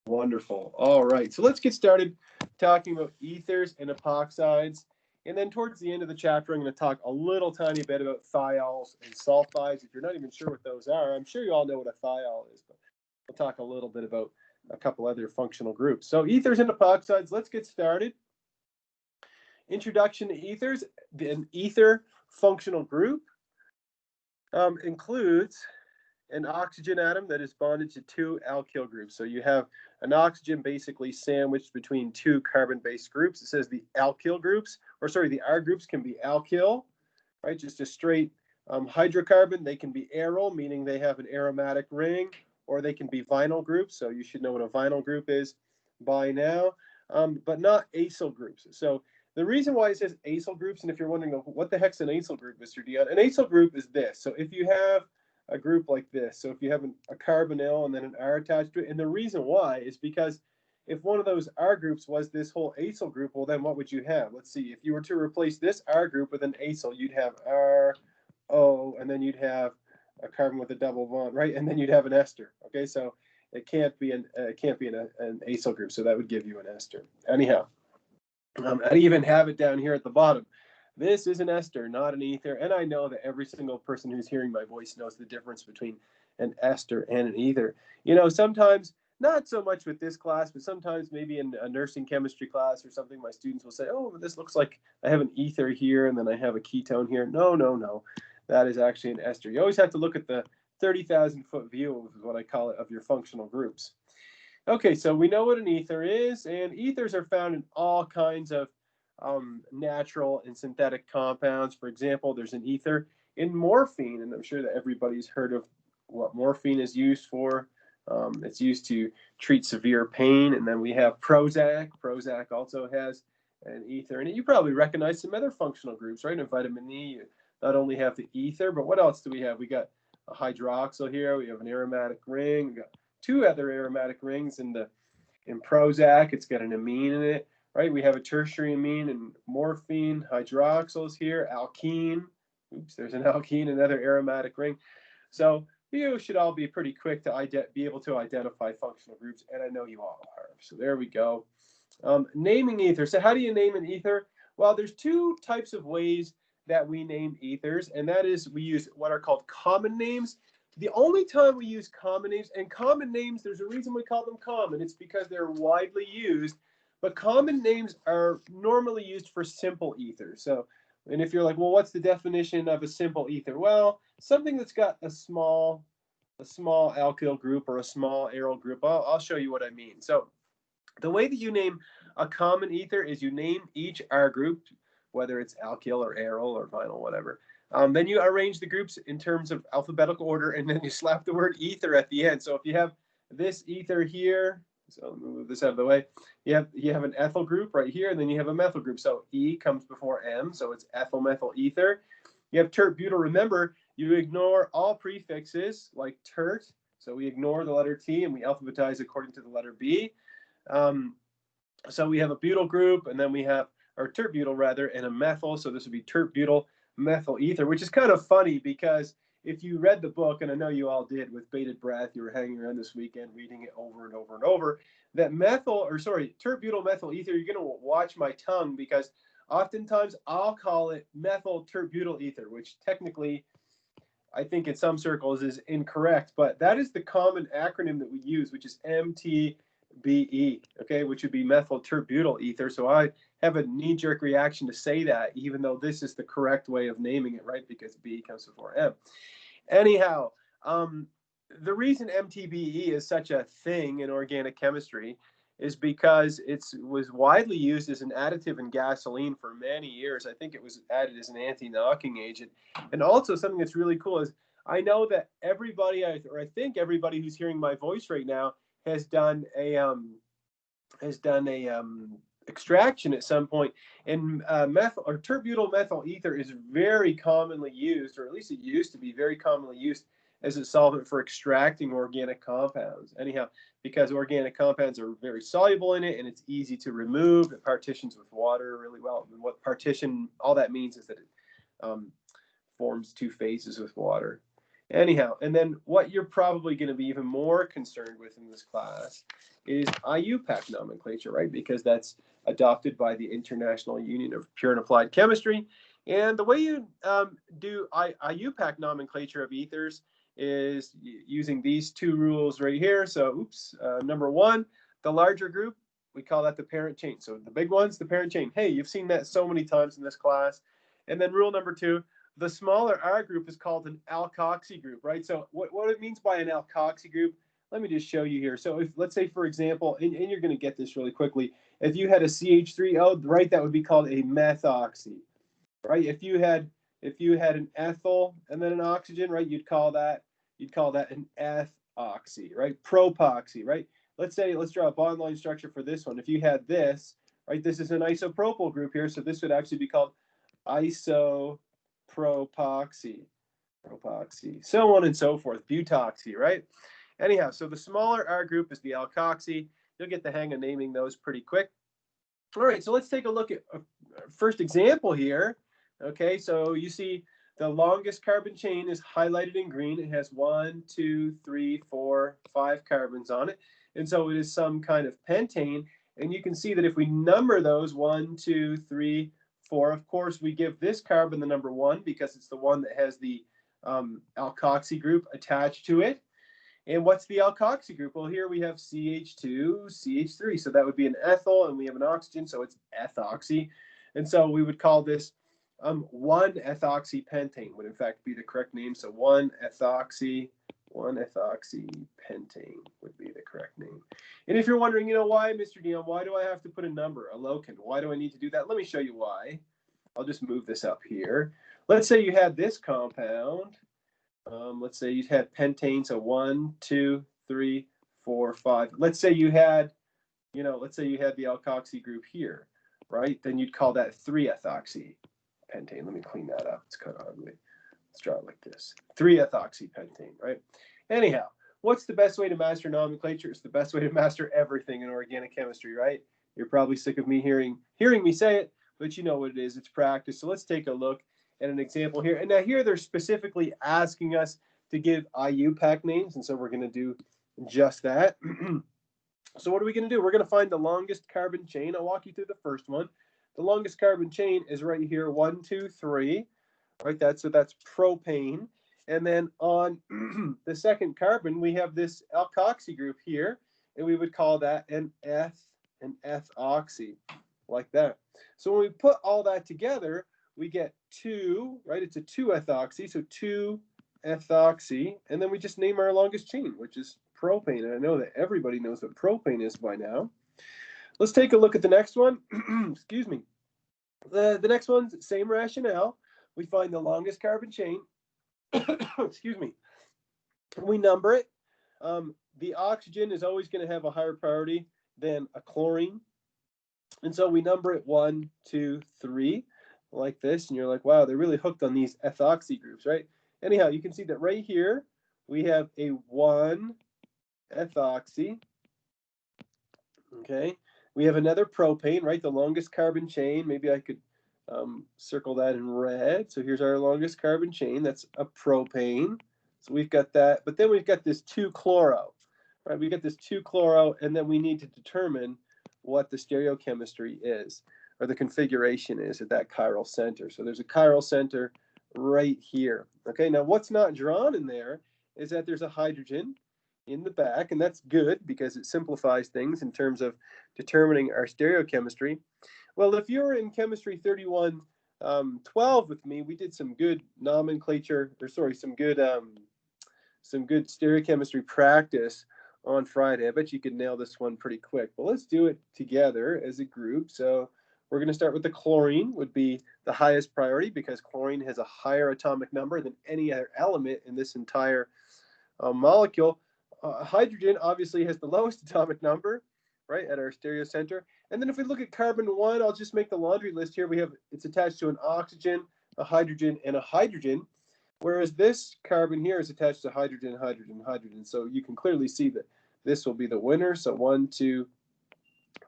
Wonderful. All right, so let's get started talking about ethers and epoxides. And then towards the end of the chapter, I'm going to talk a little tiny bit about thiols and sulfides. If you're not even sure what those are, I'm sure you all know what a thiol is, but we'll talk a little bit about a couple other functional groups. So ethers and epoxides, let's get started. Introduction to ethers. An ether functional group includes an oxygen atom that is bonded to two alkyl groups. So you have an oxygen basically sandwiched between two carbon-based groups. It says the alkyl groups, or sorry, the R groups can be alkyl, right? Just a straight hydrocarbon. They can be aryl, meaning they have an aromatic ring, or they can be vinyl groups. So you should know what a vinyl group is by now, but not acyl groups. So the reason why it says acyl groups, and if you're wondering what the heck's an acyl group, Mr. Dion, an acyl group is this. So if you have a group like this, so if you have a carbonyl and then an R attached to it, and the reason why is because if one of those R groups was this whole acyl group, well then what would you have? Let's see, if you were to replace this R group with an acyl, you'd have R, O, and then you'd have a carbon with a double bond, right? And then you'd have an ester. Okay, so it can't be an acyl group, so that would give you an ester. Anyhow, I even have it down here at the bottom. This is an ester, not an ether, and I know that every single person who's hearing my voice knows the difference between an ester and an ether. You know, sometimes, not so much with this class, but sometimes maybe in a nursing chemistry class or something, my students will say, oh, this looks like I have an ether here, and then I have a ketone here. No, no, no. That is actually an ester. You always have to look at the 30,000-foot view, is what I call it, of your functional groups. Okay, so we know what an ether is, and ethers are found in all kinds of natural and synthetic compounds. For example, there's an ether in morphine, and I'm sure that everybody's heard of what morphine is used for. It's used to treat severe pain. And then we have Prozac. Prozac also has an ether in it. You probably recognize some other functional groups, right? In vitamin E, you not only have the ether, but what else do we have? We got a hydroxyl here. We have an aromatic ring. We got two other aromatic rings in Prozac. It's got an amine in it. Right, we have a tertiary amine and morphine, hydroxyls here, alkene. Oops, there's an alkene, another aromatic ring. So you should all be pretty quick to be able to identify functional groups, and I know you all are. So there we go. Naming ether. So how do you name an ether? Well, there's two types of ways that we name ethers, and that is we use what are called common names. The only time we use common names, and common names, there's a reason we call them common. It's because they're widely used. But common names are normally used for simple ethers. So, and if you're like, well, what's the definition of a simple ether? Well, something that's got a small alkyl group or a small aryl group. I'll show you what I mean. So the way that you name a common ether is you name each R group, whether it's alkyl or aryl or vinyl, whatever. Then you arrange the groups in terms of alphabetical order, and then you slap the word ether at the end. So if you have this ether here, so let me move this out of the way. You have an ethyl group right here, and then you have a methyl group. So E comes before M, so it's ethyl methyl ether. You have tert butyl. Remember, you ignore all prefixes like tert. So we ignore the letter T and we alphabetize according to the letter B. So we have a butyl group, and then we have, or tert butyl rather, and a methyl. So this would be tert butyl methyl ether, which is kind of funny because if you read the book, and I know you all did with bated breath, you were hanging around this weekend reading it over and over and over, that tert butyl methyl ether, you're going to watch my tongue because oftentimes I'll call it methyl tert butyl ether, which technically I think in some circles is incorrect, but that is the common acronym that we use, which is MTBE, okay, which would be methyl tert butyl ether. So I have a knee-jerk reaction to say that, even though this is the correct way of naming it, right, because B comes before M. Anyhow, the reason MTBE is such a thing in organic chemistry is because it was widely used as an additive in gasoline for many years. I think it was added as an anti-knocking agent. And also something that's really cool is I know that everybody, or I think everybody who's hearing my voice right now has done a extraction at some point, and methyl or tert butyl methyl ether is very commonly used, or at least it used to be very commonly used as a solvent for extracting organic compounds. Anyhow, because organic compounds are very soluble in it and it's easy to remove, it partitions with water really well. And all that means is that it forms two phases with water. Anyhow, and then what you're probably going to be even more concerned with in this class is IUPAC nomenclature, right? Because that's adopted by the International Union of Pure and Applied Chemistry. And the way you do IUPAC nomenclature of ethers is using these two rules right here. So, number one, the larger group, we call that the parent chain. So the big one's the parent chain. Hey, you've seen that so many times in this class. And then rule number two, the smaller R group is called an alkoxy group, right? So what it means by an alkoxy group, let me just show you here. So if, let's say, for example, and you're going to get this really quickly, if you had a CH3O, right, that would be called a methoxy, right? If you had an ethyl and then an oxygen, right, you'd call that an ethoxy, right? Propoxy, right? Let's draw a bond line structure for this one. If you had this, right, this is an isopropyl group here, so this would actually be called isopropoxy, so on and so forth, butoxy, right? Anyhow, so the smaller R group is the alkoxy. You'll get the hang of naming those pretty quick. All right, so let's take a look at a first example here. Okay, so you see the longest carbon chain is highlighted in green. It has 1, 2, 3, 4, 5 carbons on it. And so it is some kind of pentane. And you can see that if we number those 1, 2, 3, 4, of course, we give this carbon the number 1 because it's the one that has the alkoxy group attached to it. And what's the alkoxy group? Well, here we have CH2, CH3. So that would be an ethyl, and we have an oxygen, so it's ethoxy. And so we would call this 1-ethoxy pentane would in fact be the correct name. So 1-ethoxy pentane would be the correct name. And if you're wondering, why, Mr. Dion, why do I have to put a number, a locand? Why do I need to do that? Let me show you why. I'll just move this up here. Let's say you had this compound. Let's say you had pentane, so 1, 2, 3, 4, 5. Let's say you had, the alkoxy group here, right? Then you'd call that 3-ethoxy pentane. Let me clean that up. It's kind of ugly. Let's draw it like this. 3-ethoxy pentane, right? Anyhow, what's the best way to master nomenclature? It's the best way to master everything in organic chemistry, right? You're probably sick of me hearing me say it, but you know what it is. It's practice. So let's take a look at an example here. And now here they're specifically asking us to give IUPAC names, and so we're going to do just that. So what are we going to do? We're going to find the longest carbon chain. I'll walk you through the first one. The longest carbon chain is right here, 1, 2, 3. Right, that's propane. And then on the second carbon, we have this alkoxy group here, and we would call that an ethoxy, like that. So when we put all that together, we get 2, right? It's a 2-ethoxy, so 2-ethoxy, and then we just name our longest chain, which is propane. And I know that everybody knows what propane is by now. Let's take a look at the next one. Excuse me. The next one's same rationale. We find the longest carbon chain. Excuse me. We number it. The oxygen is always going to have a higher priority than a chlorine. And so we number it 1, 2, 3, like this. And you're like, wow, they're really hooked on these ethoxy groups, right? Anyhow, you can see that right here, we have a 1-ethoxy. Okay. We have another propane, right? The longest carbon chain. Maybe I could circle that in red. So here's our longest carbon chain. That's a propane. So we've got that. But then we've got this 2-chloro, right? We got this 2-chloro, and then we need to determine what the stereochemistry is, or the configuration is at that chiral center. So there's a chiral center right here. Okay, now what's not drawn in there is that there's a hydrogen in the back, and that's good because it simplifies things in terms of determining our stereochemistry. Well, if you were in Chemistry 3112 with me, we did some good nomenclature, or sorry, some good stereochemistry practice on Friday. I bet you could nail this one pretty quick. But let's do it together as a group. So we're going to start with the chlorine, would be the highest priority because chlorine has a higher atomic number than any other element in this entire molecule. Hydrogen obviously has the lowest atomic number, right, at our stereocenter. And then if we look at carbon 1, I'll just make the laundry list here. It's attached to an oxygen, a hydrogen, and a hydrogen, whereas this carbon here is attached to hydrogen, hydrogen, hydrogen. So you can clearly see that this will be the winner. So 1, 2,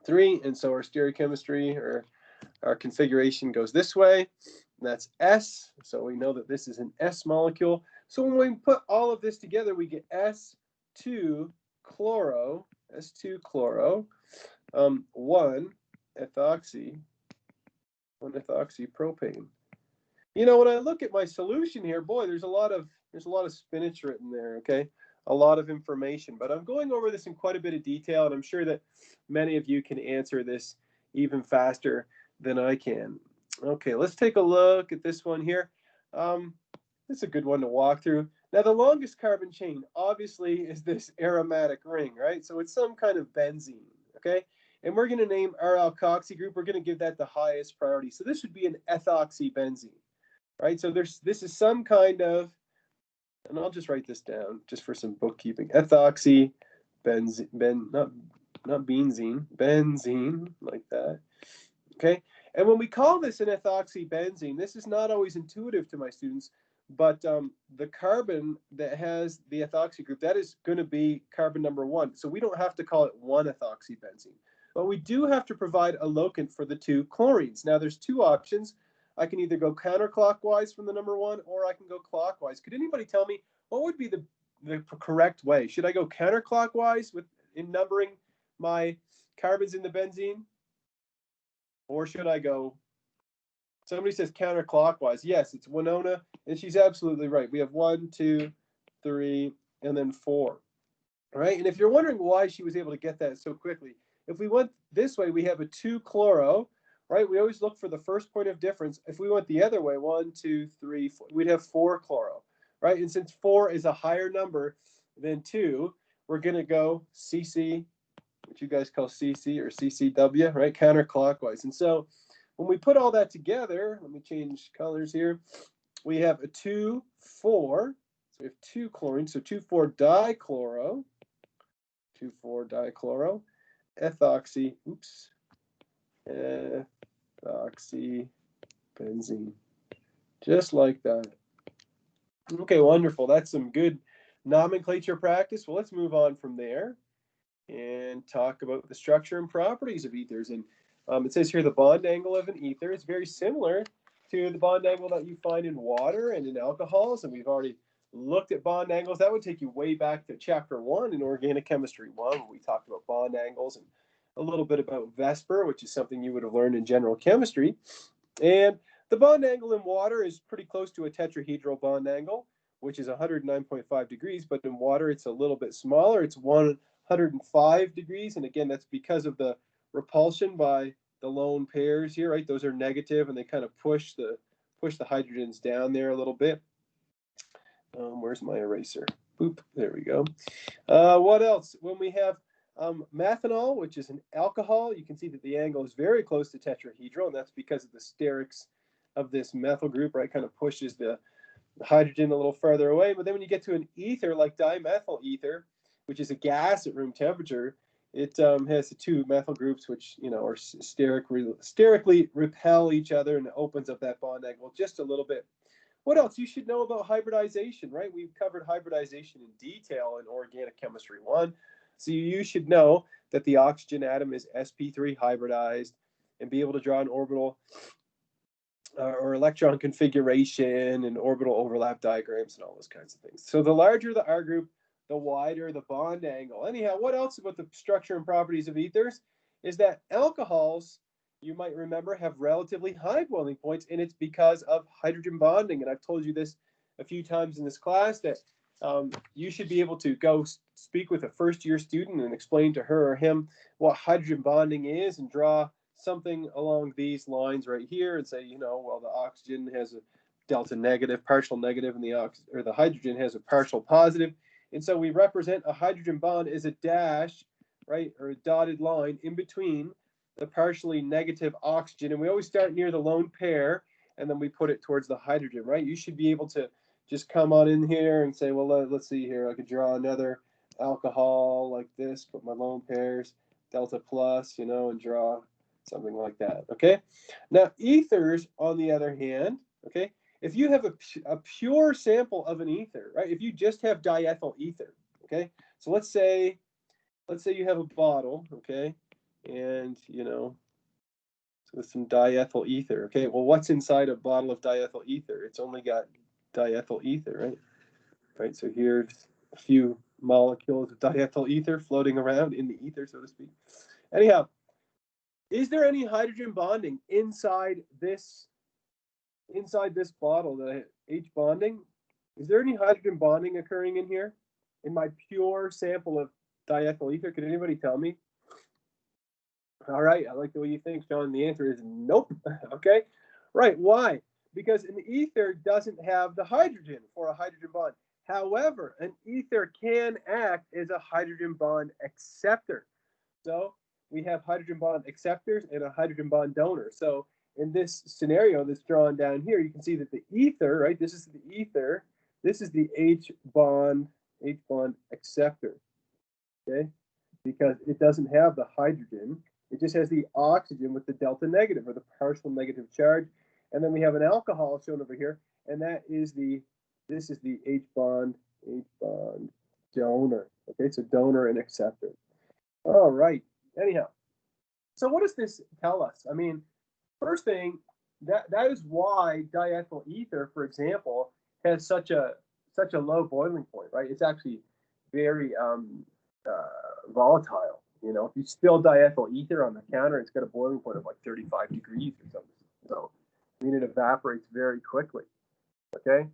3, and so our stereochemistry, or our configuration, goes this way. And that's S. So we know that this is an S molecule. So when we put all of this together, we get S2 chloro, 1 ethoxy, 1 ethoxypropane. You know, when I look at my solution here, boy, there's a lot of spinach written there, okay? A lot of information, but I'm going over this in quite a bit of detail, and I'm sure that many of you can answer this even faster than I can. Okay, let's take a look at this one here. This is a good one to walk through. Now, the longest carbon chain, obviously, is this aromatic ring, right? So it's some kind of benzene, okay? And we're going to name our alkoxy group, we're going to give that the highest priority. So this would be an ethoxybenzene, right? So this is some kind of, and I'll just write this down just for some bookkeeping. Ethoxy benzene, not benzene, like that. Okay, and when we call this an ethoxybenzene, this is not always intuitive to my students, but the carbon that has the ethoxy group, that is going to be carbon number 1. So we don't have to call it 1-ethoxybenzene, but we do have to provide a locant for the 2 chlorines. Now there's 2 options. I can either go counterclockwise from the number 1, or I can go clockwise. Could anybody tell me what would be the correct way? Should I go counterclockwise in numbering my carbons in the benzene? Or should I go, somebody says counterclockwise. Yes, it's Winona, and she's absolutely right. We have 1, 2, 3, and then 4. All right, and if you're wondering why she was able to get that so quickly, if we went this way, we have a 2-chloro, right? We always look for the first point of difference. If we went the other way, 1, 2, 3, 4, we'd have 4-chloro, right? And since 4 is a higher number than 2, we're going to go CC, what you guys call CC or CCW, right? Counterclockwise. And so when we put all that together, let me change colors here. We have a 2, 4. So we have 2 chlorine. So 2,4-dichloro, 2,4-dichloro, ethoxy, ethoxybenzene. Just like that. Okay, wonderful. That's some good nomenclature practice. Well, let's move on from there and talk about the structure and properties of ethers. And it says here the bond angle of an ether is very similar to the bond angle that you find in water and in alcohols. And we've already looked at bond angles. That would take you way back to chapter 1 in Organic Chemistry 1, when we talked about bond angles and a little bit about VSEPR, which is something you would have learned in general chemistry. And the bond angle in water is pretty close to a tetrahedral bond angle, which is 109.5 degrees, but in water it's a little bit smaller. It's 105 degrees, and again, that's because of the repulsion by the lone pairs here, right? Those are negative, and they kind of push the hydrogens down there a little bit. Where's my eraser? Boop, there we go. What else? When we have methanol, which is an alcohol, you can see that the angle is very close to tetrahedral, and that's because of the sterics of this methyl group, right? Kind of pushes the hydrogen a little farther away. But then when you get to an ether like dimethyl ether, which is a gas at room temperature, it has the 2 methyl groups, which are sterically repel each other, and it opens up that bond angle just a little bit. What else you should know about hybridization, right? We've covered hybridization in detail in Organic Chemistry 1. So you should know that the oxygen atom is sp3 hybridized and be able to draw an orbital or electron configuration and orbital overlap diagrams and all those kinds of things. So the larger the R group, the wider the bond angle. Anyhow, what else about the structure and properties of ethers is that alcohols, you might remember, have relatively high boiling points, and it's because of hydrogen bonding. And I've told you this a few times in this class, that you should be able to go speak with a first-year student and explain to her or him what hydrogen bonding is, and draw something along these lines right here and say, well, the oxygen has a delta negative, partial negative, and the hydrogen has a partial positive. And so we represent a hydrogen bond as a dash, right, or a dotted line in between the partially negative oxygen. And we always start near the lone pair, and then we put it towards the hydrogen, right? You should be able to just come on in here and say, well, let's see here. I could draw another alcohol like this, put my lone pairs, delta plus, and draw something like that, okay? Now, ethers, on the other hand, okay, if you have a pure sample of an ether, right, if you just have diethyl ether, okay, so let's say you have a bottle, okay, and, so with some diethyl ether, okay, well, what's inside a bottle of diethyl ether? It's only got diethyl ether, right? right? So here's a few molecules of diethyl ether floating around in the ether, so to speak. Anyhow, is there any hydrogen bonding inside this bottle? The H bonding? Is there any hydrogen bonding occurring in here? In my pure sample of diethyl ether? Can anybody tell me? All right, I like the way you think, Sean. The answer is nope. Okay, right. Why? Because an ether doesn't have the hydrogen for a hydrogen bond. However, an ether can act as a hydrogen bond acceptor. So we have hydrogen bond acceptors and a hydrogen bond donor. So in this scenario that's drawn down here, you can see that the ether, right? This is the ether. This is the H bond acceptor. Okay, because it doesn't have the hydrogen. It just has the oxygen with the delta negative or the partial negative charge. And then we have an alcohol shown over here, and this is the H bond donor. Okay, so donor and acceptor. All right. Anyhow, so what does this tell us? I mean, first thing, that is why diethyl ether, for example, has such a low boiling point, right? It's actually very volatile. You know, if you spill diethyl ether on the counter, it's got a boiling point of like 35 degrees or something. So, I mean, it evaporates very quickly. Okay,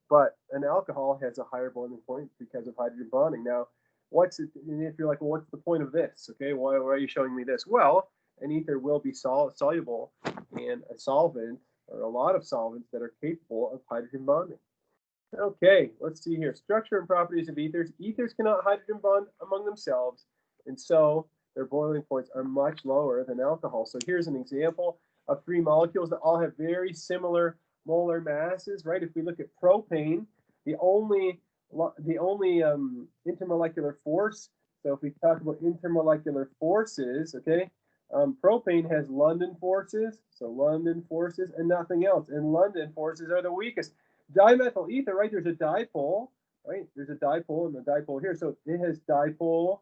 but an alcohol has a higher boiling point because of hydrogen bonding. Now, what's it? And if you're like, well, what's the point of this? Okay, why are you showing me this? Well, an ether will be soluble in a solvent or a lot of solvents that are capable of hydrogen bonding. Okay, let's see here. Structure and properties of ethers. Ethers cannot hydrogen bond among themselves, and so their boiling points are much lower than alcohol. So here's an example of three molecules that all have very similar molar masses, right? If we look at propane, the only intermolecular force. So if we talk about intermolecular forces, okay, propane has London forces, so London forces and nothing else. And London forces are the weakest. Dimethyl ether, right? There's a dipole, right? There's a dipole and the dipole here, so it has dipole,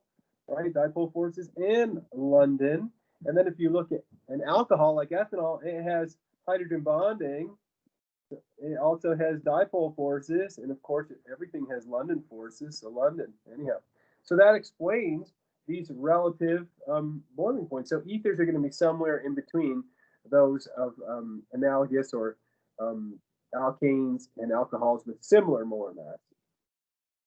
right? Dipole forces and London. And then if you look at an alcohol like ethanol, it has hydrogen bonding. It also has dipole forces, and of course, everything has London forces, so London, anyhow. So that explains these relative boiling points. So ethers are going to be somewhere in between those of analogous or alkanes and alcohols with similar molar mass.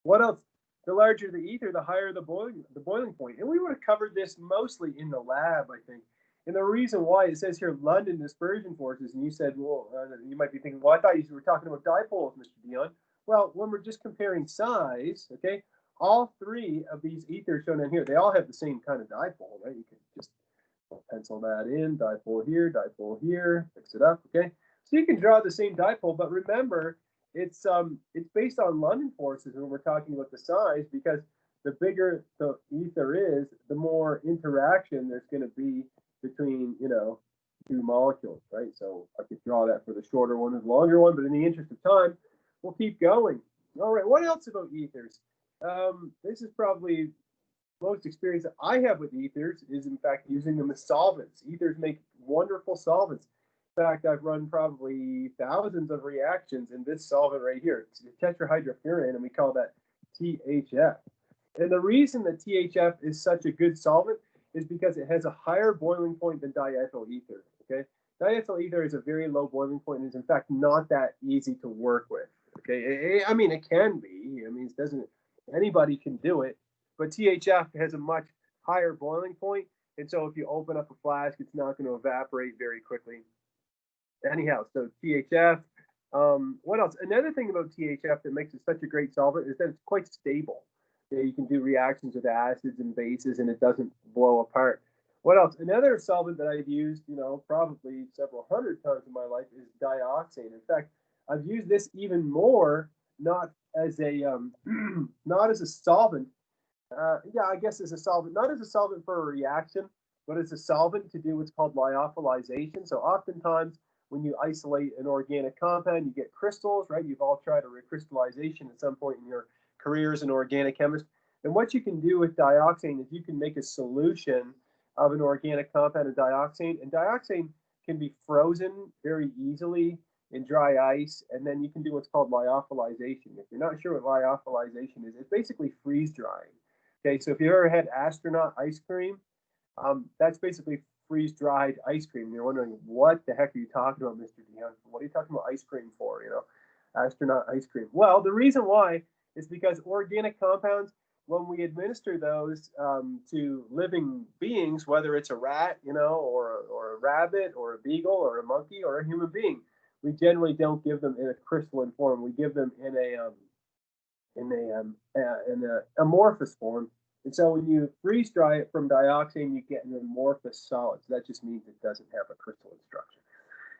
What else? The larger the ether, the higher the boiling point. And we would have covered this mostly in the lab, I think. And the reason why it says here London dispersion forces, and you said, well, you might be thinking, well, I thought you were talking about dipoles, Mr. Dion. Well, when we're just comparing size, okay, all three of these ethers shown in here, they all have the same kind of dipole, right? You can just pencil that in, dipole here, fix it up, okay? So you can draw the same dipole, but remember, it's based on London forces when we're talking about the size, because the bigger the ether is, the more interaction there's going to be between, you know, two molecules, right? So I could draw that for the shorter one and the longer one, but in the interest of time, we'll keep going. All right, what else about ethers? This is probably most experience that I have with ethers is, in fact, using them as solvents. Ethers make wonderful solvents. In fact, I've run probably thousands of reactions in this solvent right here. It's tetrahydrofuran, and we call that THF. And the reason that THF is such a good solvent is because it has a higher boiling point than diethyl ether, okay? Diethyl ether is a very low boiling point and is, in fact, not that easy to work with, okay? I mean, it can be. I mean, it doesn't, anybody can do it, but THF has a much higher boiling point, and so if you open up a flask, it's not going to evaporate very quickly. Anyhow, so THF. What else? Another thing about THF that makes it such a great solvent is that it's quite stable. You can do reactions with acids and bases, and it doesn't blow apart. What else? Another solvent that I've used, you know, probably several hundred times in my life is dioxane. In fact, I've used this even more, not as a not as a solvent. Yeah, I guess as a solvent, not as a solvent for a reaction, but as a solvent to do what's called lyophilization. So oftentimes, when you isolate an organic compound, you get crystals, right? You've all tried a recrystallization at some point in your career as an organic chemist. And what you can do with dioxane is you can make a solution of an organic compound of dioxane, and dioxane can be frozen very easily in dry ice, and then you can do what's called lyophilization. If you're not sure what lyophilization is, it's basically freeze drying. Okay, so if you ever had astronaut ice cream, that's basically freeze dried ice cream. You're wondering, what the heck are you talking about, Mr. Dion? What are you talking about ice cream for? You know, astronaut ice cream. Well, the reason why is because organic compounds, when we administer those to living beings, whether it's a rat, you know, or a rabbit, or a beagle, or a monkey, or a human being, we generally don't give them in a crystalline form. We give them in a amorphous form. And so when you freeze dry it from dioxane, you get an amorphous solid. So that just means it doesn't have a crystalline structure.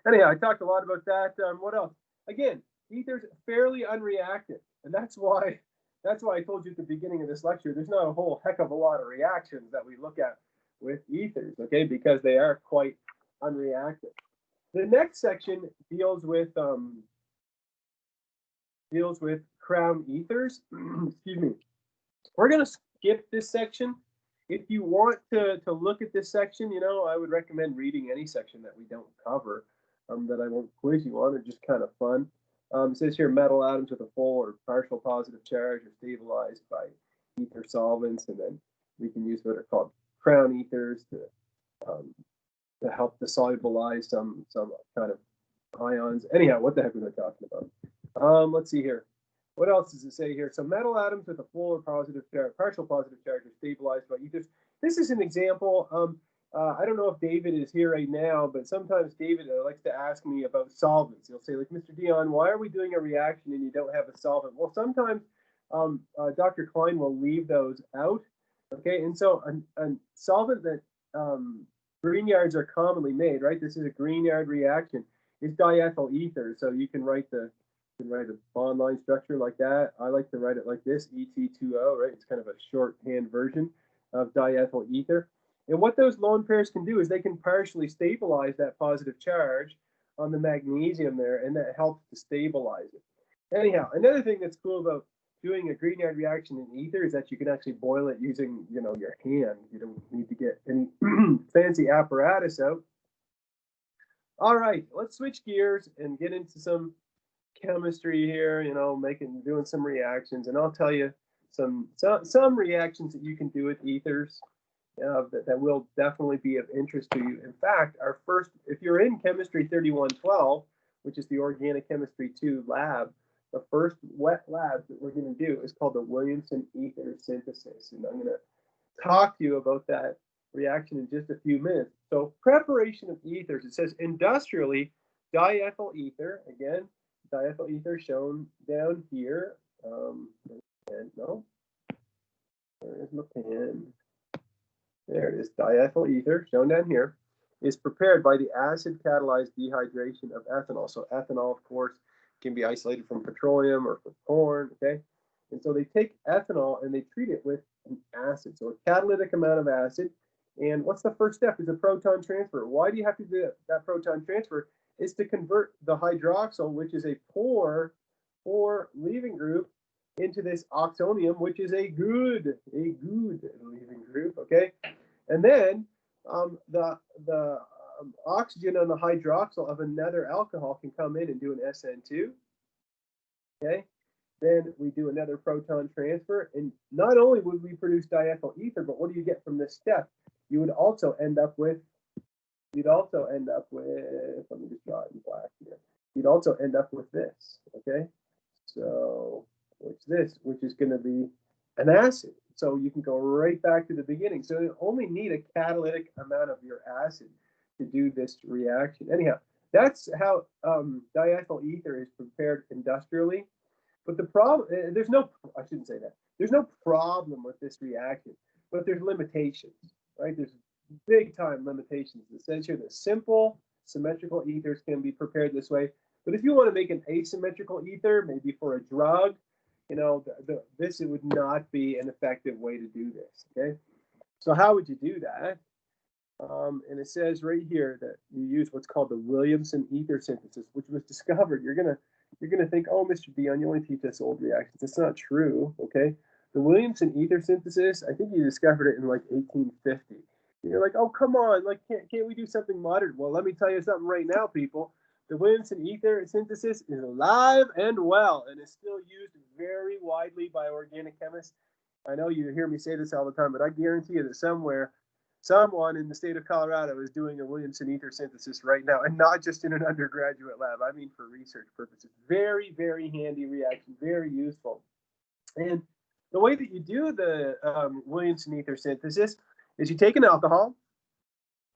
Anyhow, I talked a lot about that. What else? Again, ether's fairly unreactive, and that's why I told you at the beginning of this lecture, there's not a whole heck of a lot of reactions that we look at with ethers, okay, because they are quite unreactive. The next section deals with crown ethers. Excuse me. We're going to skip this section. If you want to look at this section, you know, I would recommend reading any section that we don't cover, that I won't quiz you on. They're just kind of fun. It says here metal atoms with a full or partial positive charge are stabilized by ether solvents, and then we can use what are called crown ethers to help to solubilize some kind of ions. Anyhow, what the heck was I talking about? Let's see here. What else does it say here? So metal atoms with a full or positive charge, partial positive charge are stabilized by ethers. This is an example. I don't know if David is here right now, but sometimes David likes to ask me about solvents. He'll say, like, Mr. Dion, why are we doing a reaction and you don't have a solvent? Well, sometimes Dr. Klein will leave those out. Okay, and so a solvent that Greenyards are commonly made, right? This is a Greenyard reaction. It's diethyl ether, so you can write a bond line structure like that. I like to write it like this, ET2O, right? It's kind of a shorthand version of diethyl ether. And what those lone pairs can do is they can partially stabilize that positive charge on the magnesium there, and that helps to stabilize it. Anyhow, another thing that's cool about doing a Greenyard reaction in ether is that you can actually boil it using, you know, your hand. You don't need to get any fancy apparatus out. All right, let's switch gears and get into some chemistry here, you know, doing some reactions, and I'll tell you some reactions that you can do with ethers that will definitely be of interest to you. In fact, our first, if you're in Chemistry 3112, which is the Organic Chemistry 2 lab, the first wet lab that we're going to do is called the Williamson ether synthesis, and I'm going to talk to you about that reaction in just a few minutes. So preparation of ethers, it says industrially, diethyl ether, again, diethyl ether shown down here. No, there's my pen. There it is. Diethyl ether shown down here is prepared by the acid catalyzed dehydration of ethanol. So ethanol, of course, can be isolated from petroleum or from corn. Okay, and so they take ethanol and they treat it with an acid, so a catalytic amount of acid. And what's the first step? Is a proton transfer. Why do you have to do that proton transfer? Is to convert the hydroxyl, which is a poor leaving group, into this oxonium, which is a good leaving group. Okay, and then the oxygen on the hydroxyl of another alcohol can come in and do an SN2. Okay, then we do another proton transfer, and not only would we produce diethyl ether, but what do you get from this step? You would also end up with, let me just draw it in black here. You'd also end up with this, okay? So, which is going to be an acid. So you can go right back to the beginning. So you only need a catalytic amount of your acid to do this reaction. Anyhow, that's how diethyl ether is prepared industrially. But the problem, there's no problem with this reaction, but there's limitations, right? There's big time limitations. It says here that simple symmetrical ethers can be prepared this way. But if you want to make an asymmetrical ether, maybe for a drug, you know, it would not be an effective way to do this, okay? So how would you do that? And it says right here that you use what's called the Williamson ether synthesis, which was discovered. You're gonna think, oh, Mr. Dion, you only teach us old reactions. It's not true, okay? The Williamson ether synthesis, I think you discovered it in like 1850. And you're like, oh, come on, like can't we do something modern? Well, let me tell you something right now, people. the Williamson ether synthesis is alive and well and is still used very widely by organic chemists. I know you hear me say this all the time, but I guarantee you that somewhere, someone in the state of Colorado is doing a Williamson ether synthesis right now, and not just in an undergraduate lab. I mean for research purposes. Very, very handy reaction, very useful. And the way that you do the Williamson ether synthesis is you take an alcohol,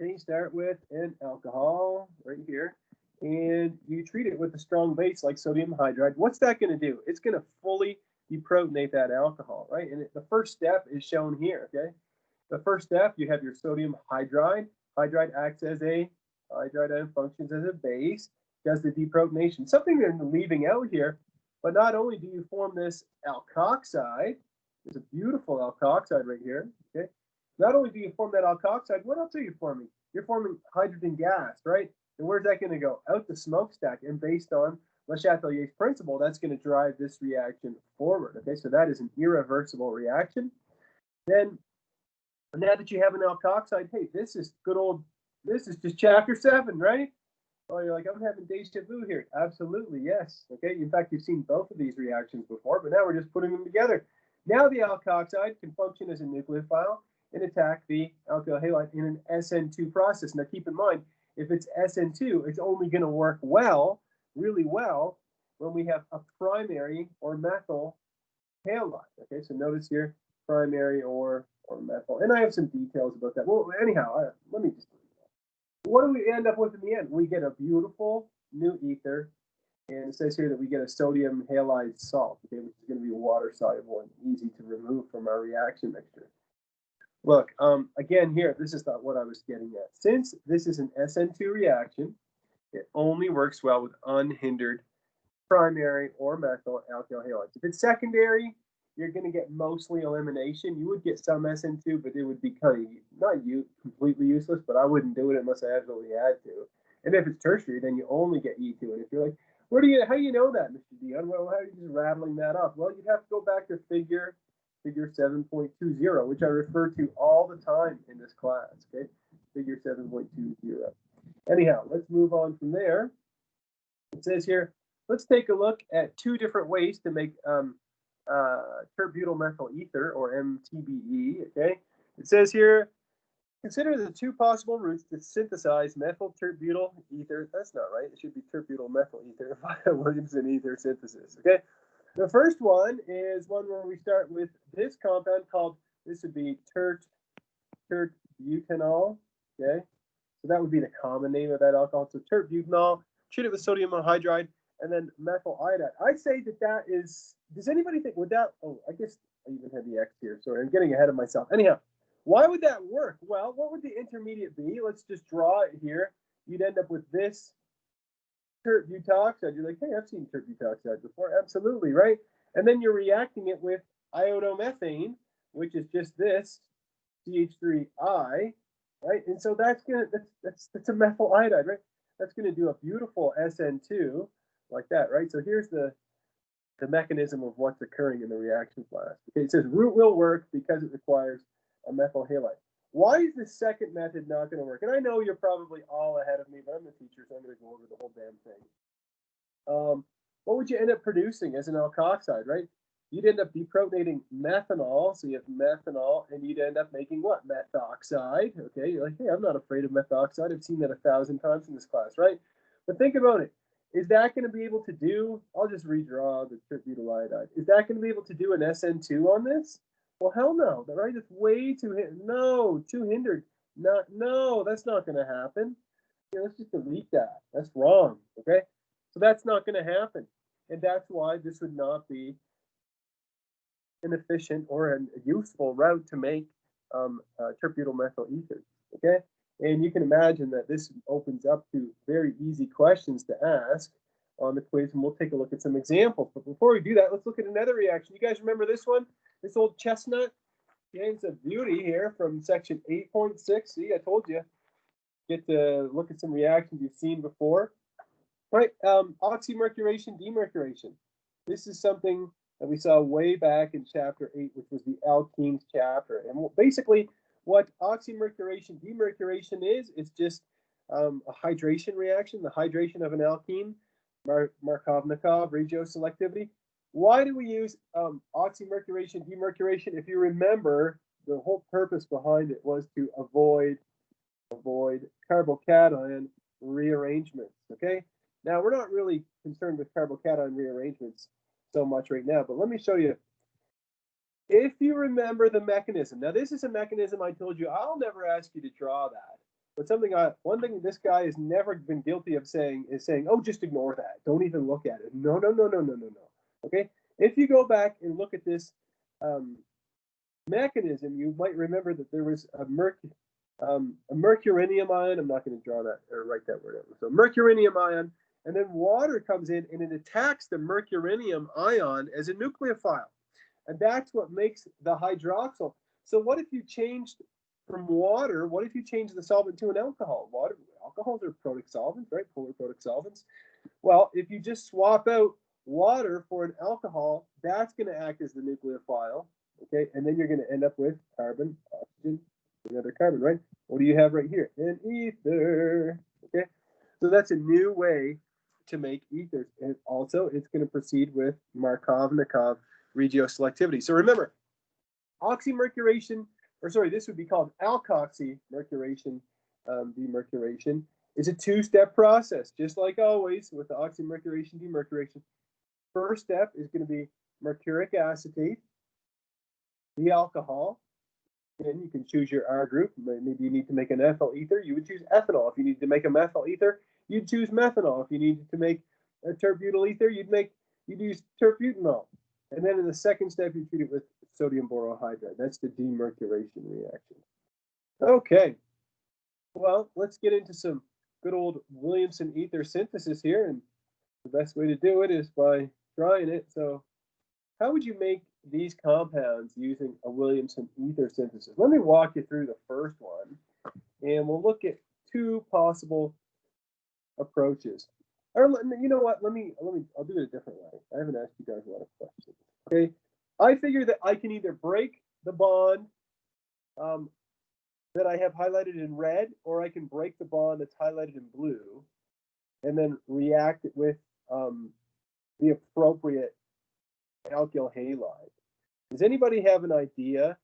and you start with an alcohol right here, and you treat it with a strong base like sodium hydride. What's that going to do? It's going to fully deprotonate that alcohol, right? And the first step is shown here, okay? The first step, you have your sodium hydride. Hydride acts as a hydride and functions as a base, does the deprotonation. Something they're leaving out here, but not only do you form this alkoxide, there's a beautiful alkoxide right here, okay? Not only do you form that alkoxide, what else are you forming? You're forming hydrogen gas, right? And where's that going to go? Out the smokestack. And based on Le Chatelier's principle, that's going to drive this reaction forward, okay? So that is an irreversible reaction. Then, now that you have an alkoxide, hey, this is just chapter 7, right? Oh, you're like, I'm having deja vu here. Absolutely, yes. Okay, in fact, you've seen both of these reactions before, but now we're just putting them together. Now the alkoxide can function as a nucleophile and attack the alkyl halide in an SN2 process. Now keep in mind, if it's SN2, it's only going to work well, really well, when we have a primary or methyl halide. Okay, so notice here, primary or methyl. And I have some details about that. Well, anyhow, let me just, what do we end up with in the end? We get a beautiful new ether, and it says here that we get a sodium halide salt, okay, which is going to be water soluble and easy to remove from our reaction mixture. Look, again here, this is not what I was getting at. Since this is an SN2 reaction, it only works well with unhindered primary or methyl alkyl halides. If it's secondary, you're going to get mostly elimination. You would get some SN2, but it would be kind of not completely useless, but I wouldn't do it unless I absolutely had to. And if it's tertiary, then you only get E2. And if you're like, how do you know that, Mr. Dion? Well, how are you just rattling that off? Well, you'd have to go back to figure 7.20, which I refer to all the time in this class, okay? Figure 7.20. Anyhow, let's move on from there. It says here, let's take a look at 2 different ways to make terbutyl methyl ether, or MTBE, okay? It says here, consider the 2 possible routes to synthesize methyl terbutyl ether. That's not right. It should be terbutyl methyl ether via Williamson ether synthesis, okay? The first one is one where we start with this compound called, this would be tert-butanol, okay? So that would be the common name of that alcohol. So tert-butanol, treat it with sodium hydride, and then methyl iodide. I'd say that is, does anybody think, would that, oh, I guess I even had the X here. Sorry, I'm getting ahead of myself. Anyhow, why would that work? Well, what would the intermediate be? Let's just draw it here. You'd end up with this tert-butoxide. You're like, hey, I've seen tert-butoxide before. Absolutely, right? And then you're reacting it with iodomethane, which is just this CH3I, right? And so that's a methyl iodide, right? That's going to do a beautiful SN2 like that, right? So here's the mechanism of what's occurring in the reaction flask. Okay, it says root will work because it requires a methyl halide. Why is the second method not going to work? And I know you're probably all ahead of me, but I'm the teacher, so I'm going to go over the whole damn thing. What would you end up producing as an alkoxide, right? You'd end up deprotonating methanol, so you have methanol, and you'd end up making what? Methoxide, okay? You're like, hey, I'm not afraid of methoxide. I've seen that 1,000 times in this class, right? But think about it. Is that going to be able to do, I'll just redraw the terbutyl iodide. Is that going to be able to do an SN2 on this? Well, hell no, right? It's way too, too hindered. No, that's not going to happen. Yeah, let's just delete that. That's wrong, okay? So that's not going to happen. And that's why this would not be an efficient or a useful route to make terbutyl methyl ether, okay? And you can imagine that this opens up to very easy questions to ask on the quiz, and we'll take a look at some examples. But before we do that, let's look at another reaction. You guys remember this one? This old chestnut? Yeah, it's a beauty here from section 8.6. See, I told you. Get to look at some reactions you've seen before. All right, oxymercuration, demercuration. This is something that we saw way back in chapter 8, which was the alkenes chapter. And basically, what oxymercuration, demercuration is, it's just a hydration reaction, the hydration of an alkene, Markovnikov, regioselectivity. Why do we use oxymercuration, demercuration? If you remember, the whole purpose behind it was to avoid carbocation rearrangements, okay? Now, we're not really concerned with carbocation rearrangements so much right now, but let me show you. If you remember the mechanism, now this is a mechanism I told you, I'll never ask you to draw that. But one thing this guy has never been guilty of saying is saying, oh, just ignore that. Don't even look at it. No. Okay? If you go back and look at this mechanism, you might remember that there was a mercurinium ion. I'm not going to draw that or write that word out. So mercurinium ion, and then water comes in and it attacks the mercurinium ion as a nucleophile. And that's what makes the hydroxyl. So what if you changed from water, what if you change the solvent to an alcohol? Alcohols are protic solvents, right? Polar protic solvents. Well, if you just swap out water for an alcohol, that's going to act as the nucleophile, okay? And then you're going to end up with carbon, oxygen, another carbon, right? What do you have right here? An ether, okay? So that's a new way to make ethers. And also, it's going to proceed with Markovnikov regioselectivity. So remember, oxymercuration, or sorry, this would be called alkoxymercuration, demercuration, is a two-step process, just like always with the oxymercuration, demercuration. First step is going to be mercuric acetate, the alcohol. And you can choose your R group. Maybe you need to make an ethyl ether, you would choose ethanol. If you need to make a methyl ether, you'd choose methanol. If you needed to make a terbutyl ether, you'd use terbutanol. And then in the second step, you treat it with sodium borohydride. That's the demercuration reaction. Okay, well, let's get into some good old Williamson ether synthesis here. And the best way to do it is by drying it. So how would you make these compounds using a Williamson ether synthesis? Let me walk you through the first one, and we'll look at two possible approaches. Or you know what? I'll do it a different way. I haven't asked you guys a lot of questions. Okay, I figure that I can either break the bond that I have highlighted in red, or I can break the bond that's highlighted in blue, and then react it with the appropriate alkyl halide. Does anybody have an idea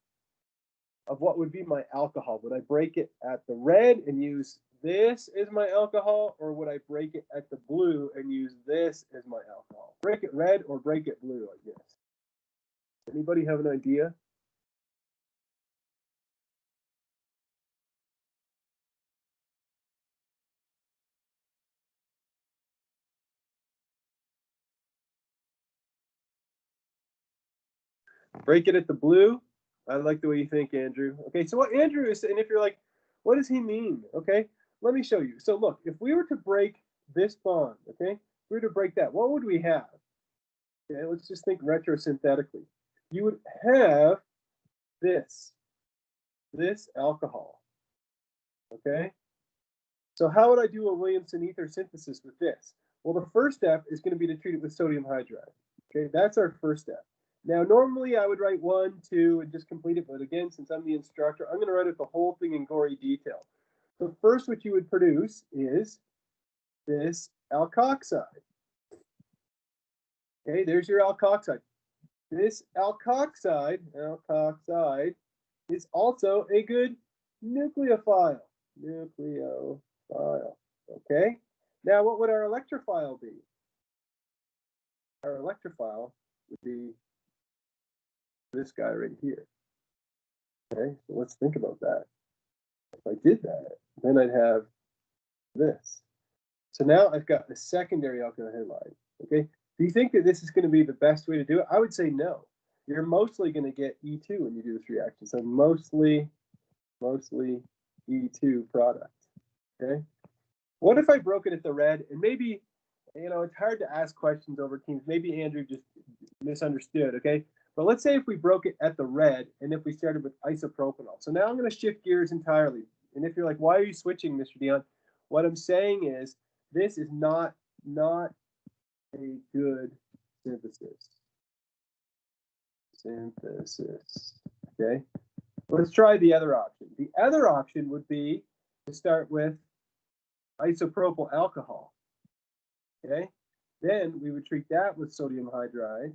of what would be my alcohol? Would I break it at the red and use this as my alcohol, or would I break it at the blue and use this as my alcohol? Break it red or break it blue, I guess. Anybody have an idea? Break it at the blue. I like the way you think, Andrew. Okay, so what Andrew is saying, if you're like, what does he mean? Okay, let me show you. So look, if we were to break this bond, okay, if we were to break that, what would we have? Okay, let's just think retrosynthetically. You would have this alcohol, okay? So how would I do a Williamson ether synthesis with this? Well, the first step is going to be to treat it with sodium hydride. Okay, that's our first step. Now, normally I would write 1, 2, and just complete it. But again, since I'm the instructor, I'm going to write out the whole thing in gory detail. So first, what you would produce is this alkoxide. Okay, there's your alkoxide. This alkoxide is also a good nucleophile. Okay, now what would our electrophile be? Our electrophile would be this guy right here. Okay, so let's think about that. If I did that, then I'd have this. So now I've got the secondary alkyl halide. Okay, do you think that this is going to be the best way to do it? I would say no. You're mostly going to get E2 when you do this reaction. So mostly E2 product. Okay. What if I broke it at the red? And maybe, you know, it's hard to ask questions over Teams. Maybe Andrew just misunderstood. Okay. But let's say if we broke it at the red and if we started with isopropanol. So now I'm going to shift gears entirely. And if you're like, why are you switching, Mr. Dion? What I'm saying is this is not a good synthesis. Okay. Let's try the other option. The other option would be to start with isopropyl alcohol. Okay, then we would treat that with sodium hydride.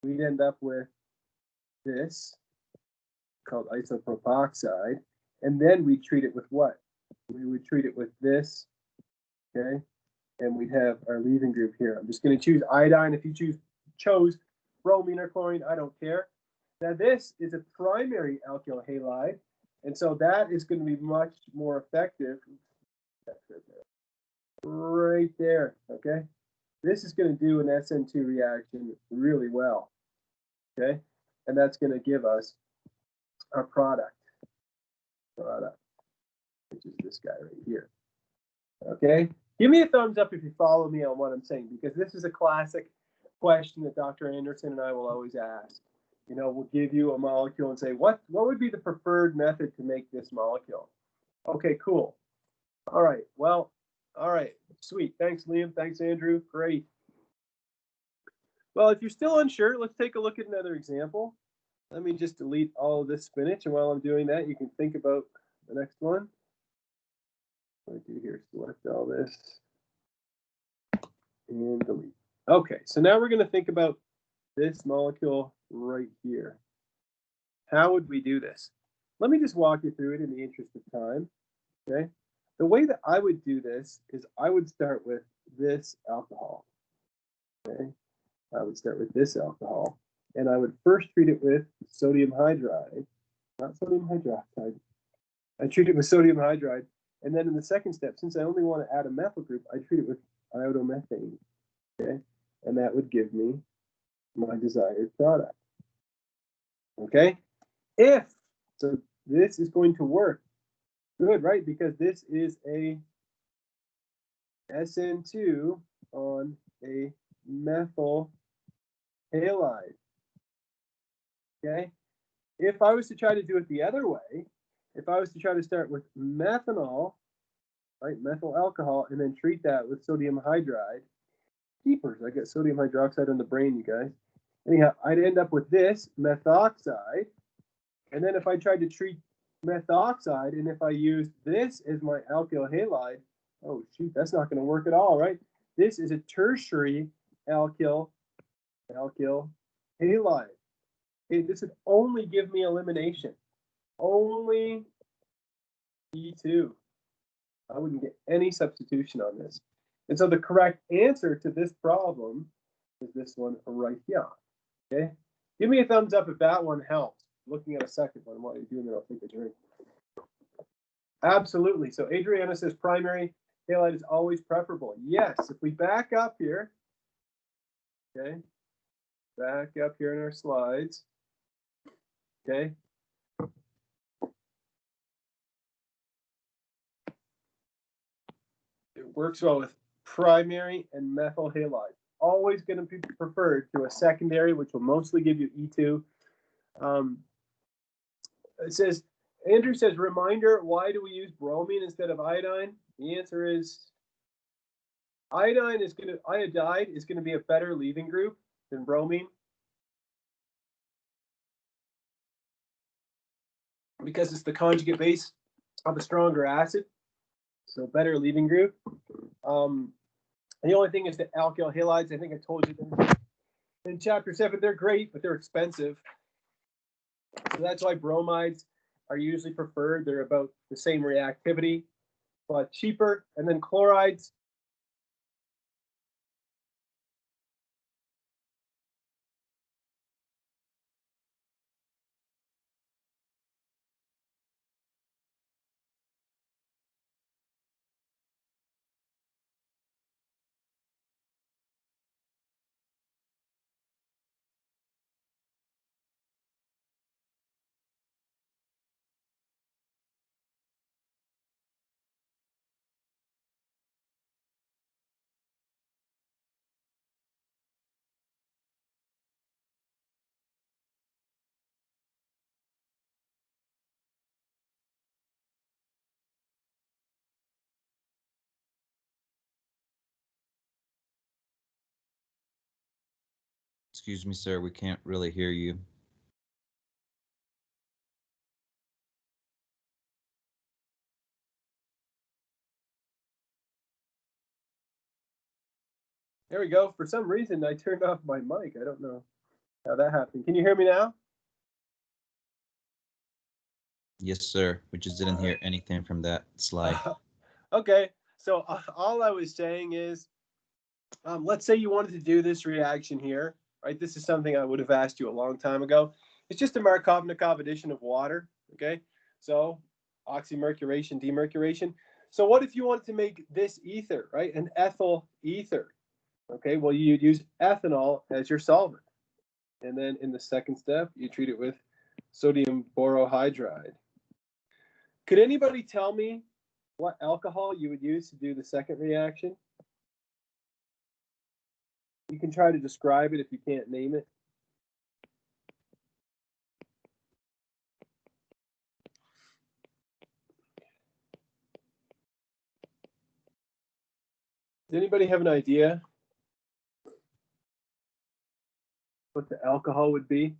We'd end up with this called isopropoxide, and then we treat it with what? We would treat it with this, okay, and we'd have our leaving group here. I'm just going to choose iodine. If you chose bromine or chlorine, I don't care. Now this is a primary alkyl halide, and so that is going to be much more effective. Right there, okay? This is going to do an SN2 reaction really well, okay? And that's going to give us our product, which is this guy right here, okay? Give me a thumbs up if you follow me on what I'm saying, because this is a classic question that Dr. Anderson and I will always ask. You know, we'll give you a molecule and say, what would be the preferred method to make this molecule? Okay, cool. All right, well, all right, sweet. Thanks, Liam. Thanks, Andrew. Great. Well, if you're still unsure, let's take a look at another example. Let me just delete all of this spinach, and while I'm doing that, you can think about the next one. What do I do here? Select all this and delete. Okay, so now we're going to think about this molecule right here. How would we do this? Let me just walk you through it in the interest of time. Okay, the way that I would do this is I would start with this alcohol. Okay, I would start with this alcohol, and I would first treat it with sodium hydride, not sodium hydroxide. I treat it with sodium hydride, and then in the second step, since I only want to add a methyl group, I treat it with iodomethane. Okay, and that would give me my desired product. Okay, so this is going to work. Good, right? Because this is a SN2 on a methyl halide. Okay, if I was to try to do it the other way, if I was to try to start with methanol, right, methyl alcohol, and then treat that with sodium hydride, keepers, I get sodium hydroxide on the brain, you guys. Anyhow, I'd end up with this methoxide, and then if I tried to treat methoxide, and if I used this as my alkyl halide, oh shoot, that's not going to work at all, right? This is a tertiary alkyl halide. Okay, this would only give me elimination, only E2. I wouldn't get any substitution on this. And so the correct answer to this problem is this one right here. Okay, give me a thumbs up if that one helps. Looking at a second one while you're doing it, I'll take a drink. Absolutely. So Adriana says primary halide is always preferable. Yes, if we back up here, okay, back up here in our slides, okay. It works well with primary and methyl halide. Always going to be preferred to a secondary, which will mostly give you E2. It says, Andrew says, reminder, why do we use bromine instead of iodine? The answer is iodide is going to be a better leaving group than bromine, because it's the conjugate base of a stronger acid, so better leaving group. And the only thing is that alkyl halides, I think I told you in chapter 7, they're great, but they're expensive. So that's why bromides are usually preferred. They're about the same reactivity, but cheaper. And then chlorides, Excuse me, sir, we can't really hear you. There we go. For some reason, I turned off my mic. I don't know how that happened. Can you hear me now? Yes, sir. We just didn't hear anything from that slide. Okay. So all I was saying is, let's say you wanted to do this reaction here, right? This is something I would have asked you a long time ago. It's just a Markovnikov addition of water, okay? So oxymercuration, demercuration. So what if you wanted to make this ether, right? An ethyl ether, okay? Well, you'd use ethanol as your solvent. And then in the second step, you treat it with sodium borohydride. Could anybody tell me what alcohol you would use to do the second reaction? You can try to describe it if you can't name it. Does anybody have an idea what the alcohol would be?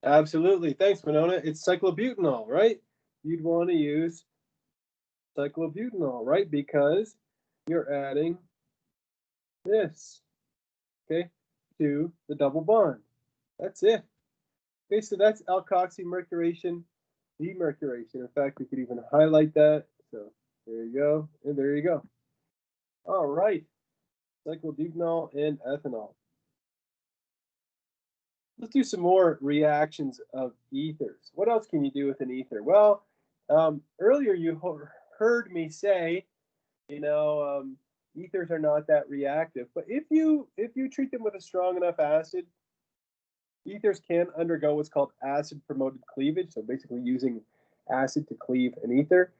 Absolutely. Thanks, Winona. It's cyclobutanol, right? You'd want to use cyclobutanol, right? Because you're adding this, okay, to the double bond. That's it. Okay, so that's alkoxymercuration, demercuration. In fact, we could even highlight that. So there you go, and there you go. All right, cyclobutanol and ethanol. Let's do some more reactions of ethers. What else can you do with an ether? Well, earlier you heard me say, ethers are not that reactive. But if you treat them with a strong enough acid, ethers can undergo what's called acid-promoted cleavage. So basically using acid to cleave an ether.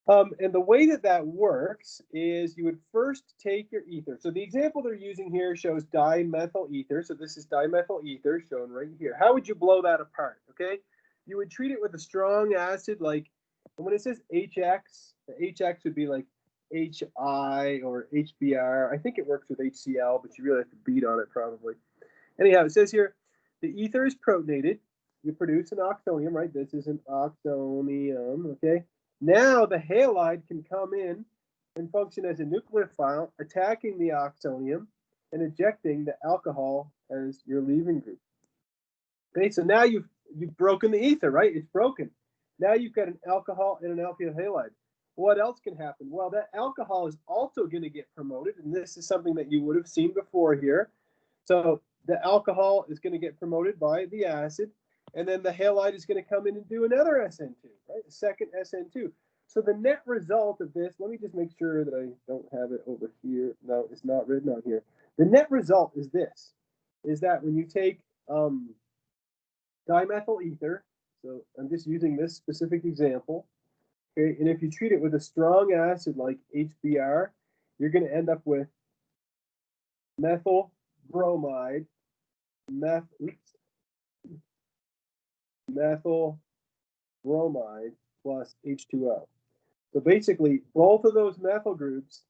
And the way that works is you would first take your ether. So the example they're using here shows dimethyl ether. So this is dimethyl ether shown right here. How would you blow that apart? Okay, you would treat it with a strong acid, like, and when it says HX, the HX would be like HI or HBr. I think it works with HCl, but you really have to beat on it probably. Anyhow, it says here the ether is protonated. You produce an oxonium, right? This is an oxonium, okay? Now the halide can come in and function as a nucleophile, attacking the oxonium and ejecting the alcohol as your leaving group. Okay, so now you've broken the ether, right? It's broken. Now you've got an alcohol and an alkyl halide. What else can happen? Well, that alcohol is also going to get promoted, and this is something that you would have seen before here. So the alcohol is going to get promoted by the acid, and then the halide is going to come in and do another SN2, right? A second SN2. So the net result of this, let me just make sure that I don't have it over here. No, it's not written on here. The net result is this, is that when you take dimethyl ether, so I'm just using this specific example, okay, and if you treat it with a strong acid like HBr, you're going to end up with methyl bromide, methyl bromide plus H2O. So basically, both of those methyl groups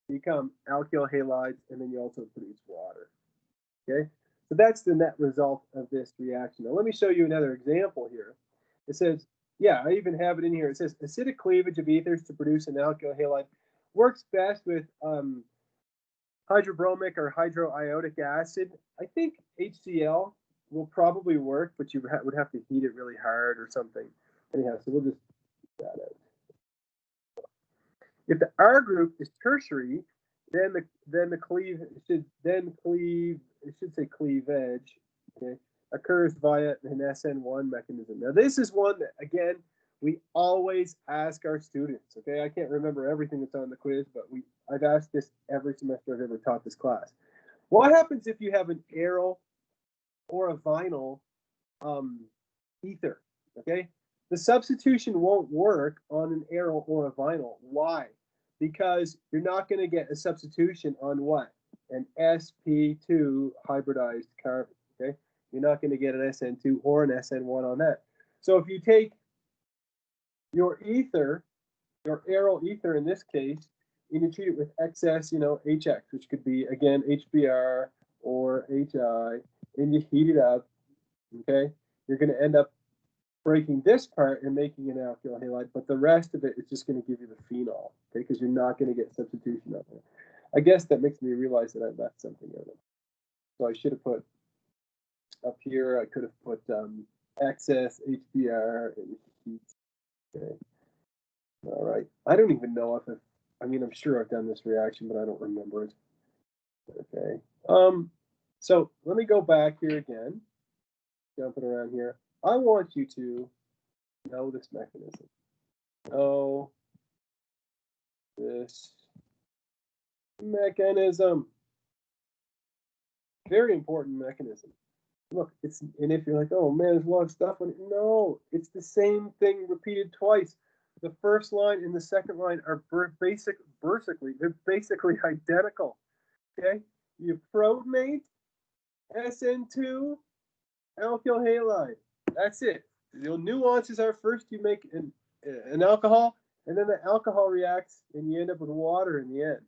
become alkyl halides, and then you also produce water. Okay, so that's the net result of this reaction. Now let me show you another example here. It says, yeah, I even have it in here. It says acidic cleavage of ethers to produce an alkyl halide works best with hydrobromic or hydroiodic acid. I think HCl will probably work, but you would have to heat it really hard or something. Anyhow, so we'll just keep that out. If the R group is tertiary, then the cleavage should say cleavage, okay, occurs via an SN1 mechanism. Now this is one that, again, we always ask our students. Okay, I can't remember everything that's on the quiz, but I've asked this every semester I've ever taught this class. What happens if you have an aryl or a vinyl ether? Okay, the substitution won't work on an aryl or a vinyl. Why? Because you're not going to get a substitution on what? An sp2 hybridized carbon. Okay, you're not going to get an SN2 or an SN1 on that. So if you take your ether, your aryl ether in this case, and you treat it with excess, HX, which could be, again, HBr or HI, and you heat it up, okay, you're going to end up breaking this part and making an alkyl halide, but the rest of it is just going to give you the phenol, okay? Because you're not going to get substitution of it. I guess that makes me realize that I left something out of it. So I should have put up here, I could have put excess HBr and heat. Okay. All right. I don't even know if I mean, I'm sure I've done this reaction, but I don't remember it. Okay. So let me go back here again, jumping around here. I want you to know this mechanism. Know this mechanism. Very important mechanism. Look, and if you're like, oh man, there's a lot of stuff on it. No, it's the same thing repeated twice. The first line and the second line are they're basically identical. Okay, you promate SN2 alkyl halide. That's it. The nuances are first you make an alcohol, and then the alcohol reacts, and you end up with water in the end.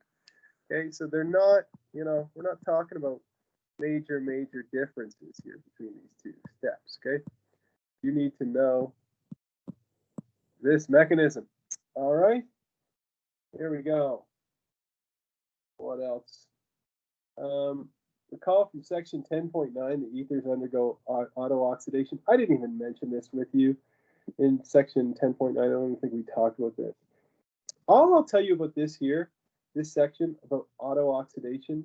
Okay, so they're not, we're not talking about major differences here between these two steps. Okay, you need to know this mechanism. All right, here we go. What else? Recall from section 10.9 the ethers undergo auto-oxidation. I didn't even mention this with you in section 10.9. I don't even think we talked about this. All I'll tell you about this here, this section about auto-oxidation.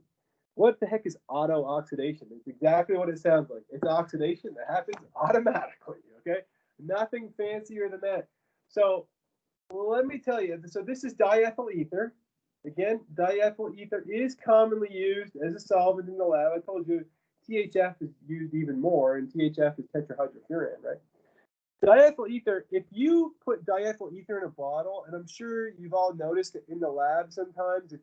What the heck is auto-oxidation? It's exactly what it sounds like. It's oxidation that happens automatically, okay? Nothing fancier than that. So let me tell you, so this is diethyl ether. Again, diethyl ether is commonly used as a solvent in the lab. I told you THF is used even more, and THF is tetrahydrofuran, right? Diethyl ether, if you put diethyl ether in a bottle, and I'm sure you've all noticed it in the lab sometimes, if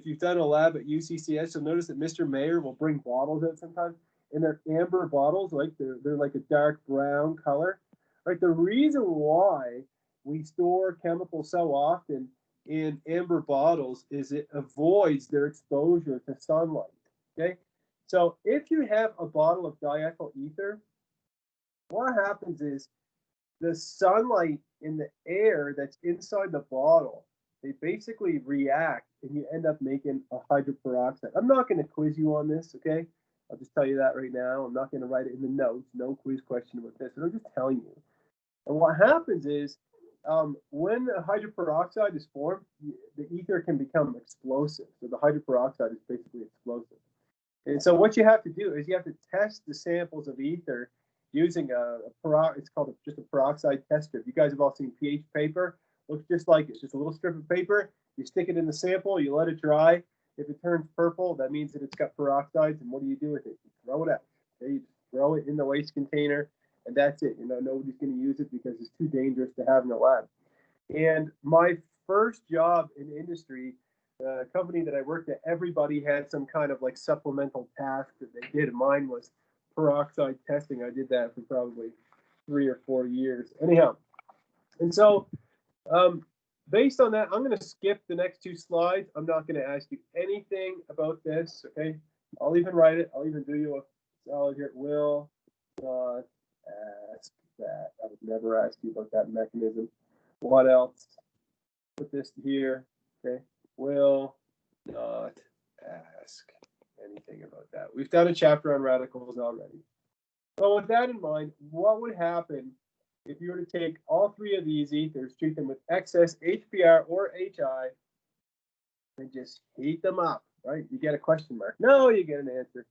you've done a lab at UCCS, you'll notice that Mr. Mayer will bring bottles out sometimes, and they're amber bottles, like they're like a dark brown color. Right? The reason why we store chemicals so often in amber bottles is it avoids their exposure to sunlight. Okay, so if you have a bottle of diethyl ether, what happens is the sunlight in the air that's inside the bottle, they basically react and you end up making a hydroperoxide. I'm not going to quiz you on this, okay? I'll just tell you that right now. I'm not going to write it in the notes. No quiz question about this. I'm just telling you. And what happens is when a hydroperoxide is formed, the ether can become explosive. So the hydroperoxide is basically explosive. And so what you have to do is you have to test the samples of ether using it's called just a peroxide tester. You guys have all seen pH paper. Looks just like it's just a little strip of paper. You stick it in the sample, you let it dry. If it turns purple, that means that it's got peroxides. And what do you do with it? You throw it out. Okay? You just throw it in the waste container, and that's it. Nobody's going to use it because it's too dangerous to have in the lab. And my first job in industry, the company that I worked at, everybody had some kind of like supplemental task that they did. Mine was peroxide testing. I did that for probably 3 or 4 years. Anyhow, and so based on that, I'm going to skip the next 2 slides. I'm not going to ask you anything about this, okay? I'll even write it. I'll even do you a solid here. Will not ask that. I would never ask you about that mechanism. What else? Put this here, okay? Will not ask anything about that. We've done a chapter on radicals already. So with that in mind, what would happen if you were to take all 3 of these ethers, treat them with excess HBr or HI, and just heat them up, right? You get a question mark. No, you get an answer.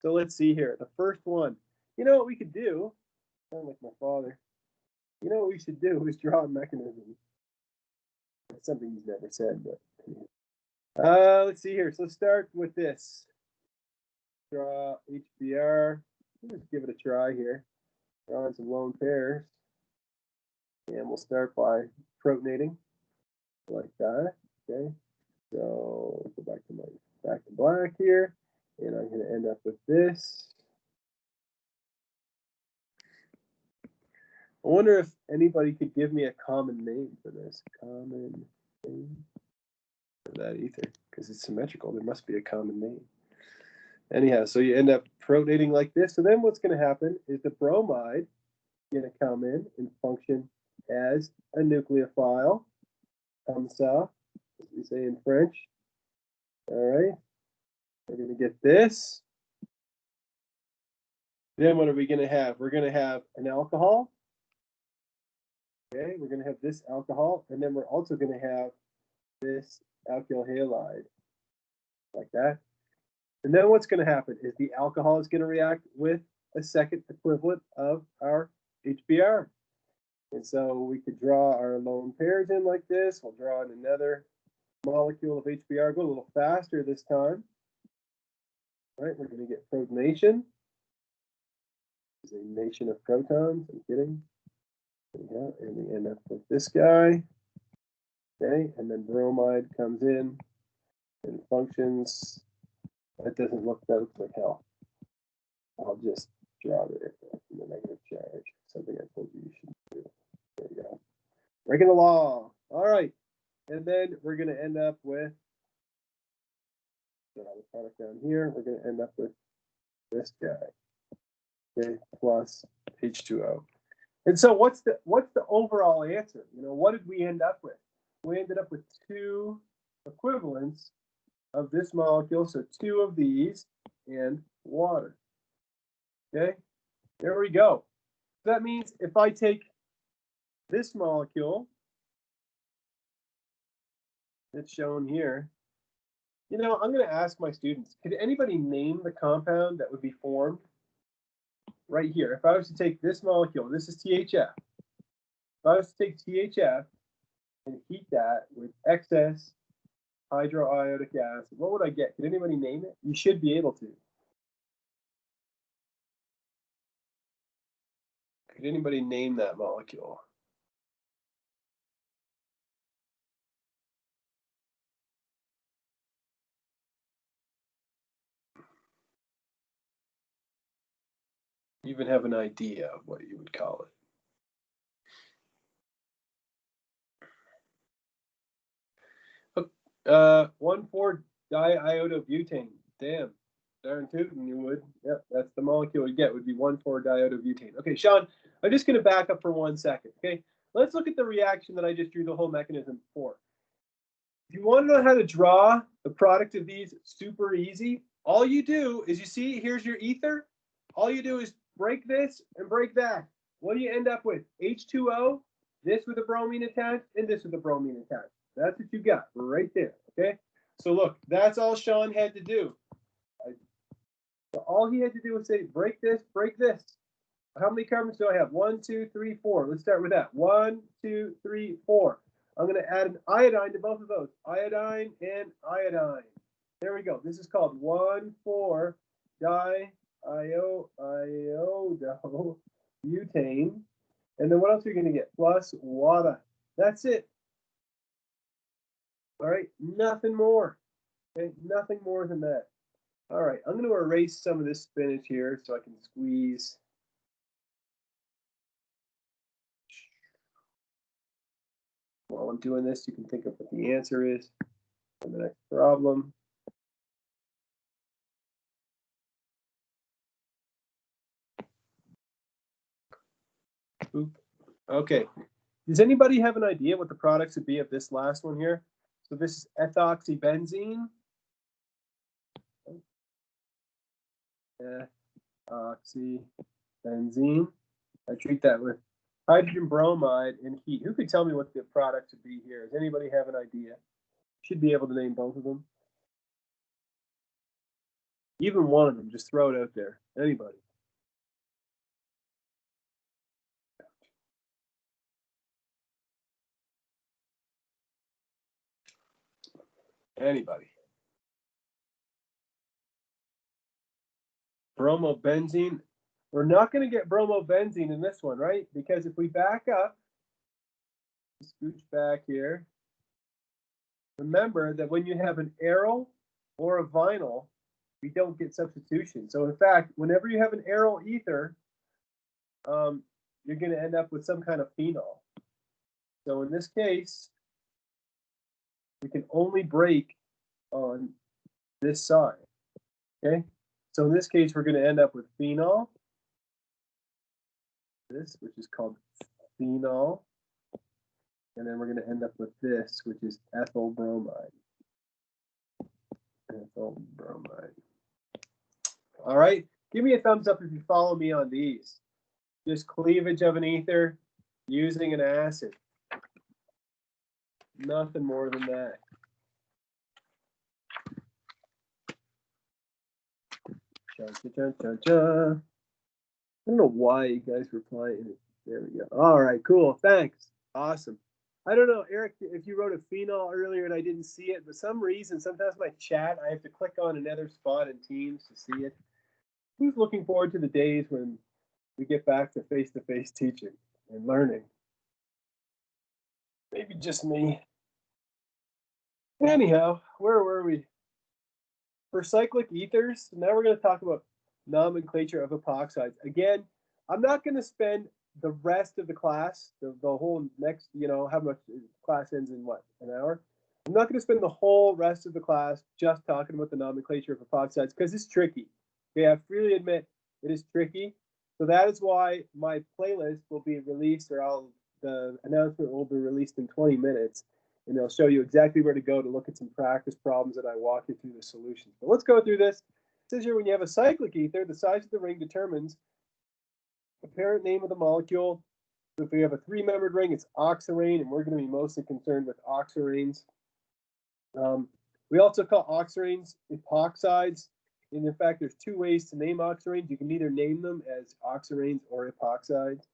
So let's see here. The first one. You know what we could do? Sound like my father. You know what we should do is draw a mechanism. That's something he's never said, but let's see here. So let's start with this. Draw HBr. Let's give it a try here. Drawing some lone pairs. And we'll start by protonating like that. Okay. So go back to black here. And I'm going to end up with this. I wonder if anybody could give me a common name for this. Common name for that ether, because it's symmetrical. There must be a common name. Anyhow, so you end up protonating like this. So then what's going to happen is the bromide going to come in and function as a nucleophile. Comme ça, as we say in French. All right. We're going to get this. Then what are we going to have? We're going to have an alcohol. Okay, we're going to have this alcohol, and then we're also going to have this alkyl halide, like that. And then what's going to happen is the alcohol is going to react with a second equivalent of our HBr. And so we could draw our lone pairs in like this. We'll draw in another molecule of HBr. Go a little faster this time. All right, we're going to get protonation. It's a nation of protons. I'm kidding. Yeah, and we end up with this guy. Okay, and then bromide comes in and functions. That doesn't look, that looks like hell. I'll just draw the negative charge. Something I told you should do. There we go. Breaking the law. All right. And then we're going to end up with, draw the product down here. We're going to end up with this guy. Okay, plus H2O. And so what's the overall answer? You know, what did we end up with? We ended up with two equivalents of this molecule, so two of these and water. Okay, there we go. That means if I take this molecule that's shown here, you know, I'm going to ask my students, could anybody name the compound that would be formed right here? If I was to take this molecule, this is THF. If I was to take THF and heat that with excess hydroiodic acid, what would I get? Could anybody name it? You should be able to. Could anybody name that molecule? You even have an idea of what you would call it. 1,4-diiodobutane. Damn. Darn tootin' you would. Yep, that's the molecule you get, would be 1,4-diiodobutane. Okay, Sean, I'm just going to back up for 1 second. Okay, let's look at the reaction that I just drew the whole mechanism for. If you want to know how to draw the product of these super easy, all you do is, you see, here's your ether. All you do is break this and break that. What do you end up with? H2O, this with a bromine attached, and this with a bromine attached. That's what you got right there, okay? So look, that's all Sean had to do. So all he had to do was say, break this, break this. How many carbons do I have? 1, 2, 3, 4. Let's start with that. 1, 2, 3, 4. I'm going to add an iodine to both of those. Iodine and iodine. There we go. This is called 1,4-diiodobutane. And then what else are you going to get? Plus water. That's it. All right. Nothing more. Okay. Nothing more than that. All right. I'm going to erase some of this spinach here so I can squeeze. While I'm doing this, you can think of what the answer is for the next problem. Oop. Okay. Does anybody have an idea what the products would be of this last one here? So this is ethoxybenzene. Ethoxybenzene. I treat that with hydrogen bromide and heat. Who could tell me what the product would be here? Does anybody have an idea? Should be able to name both of them. Even one of them, just throw it out there. Anybody. Anybody. Bromobenzene. We're not going to get bromobenzene in this one, right? Because if we back up, scooch back here, remember that when you have an aryl or a vinyl, we don't get substitution. So in fact, whenever you have an aryl ether, you're going to end up with some kind of phenol. So in this case, we can only break on this side. Okay, so in this case, we're going to end up with phenol. this, which is called phenol. And then we're going to end up with this, which is ethyl bromide. Ethyl bromide. All right. Give me a thumbs up if you follow me on these. Just cleavage of an ether using an acid. Nothing more than that. I don't know why you guys were playing. There we go. All right, cool. Thanks. Awesome. I don't know, Eric, if you wrote a phenol earlier and I didn't see it, for some reason, sometimes my chat, I have to click on another spot in Teams to see it. Who's looking forward to the days when we get back to face-to-face teaching and learning? Maybe just me. Anyhow, where were we? For cyclic ethers, now we're going to talk about nomenclature of epoxides. Again, I'm not going to spend the rest of the class, the whole next, how much class ends in what, an hour? I'm not going to spend the whole rest of the class just talking about the nomenclature of epoxides because it's tricky. Okay, I freely admit it is tricky. So that is why my playlist will be released, or the announcement will be released in 20 minutes. And they'll show you exactly where to go to look at some practice problems that I walk you through the solutions. But let's go through this. It says here, when you have a cyclic ether, the size of the ring determines the parent name of the molecule. So if we have a 3-membered ring, it's oxirane, and we're going to be mostly concerned with oxiranes. We also call oxiranes epoxides. And in fact, there's 2 ways to name oxiranes. You can either name them as oxiranes or epoxides.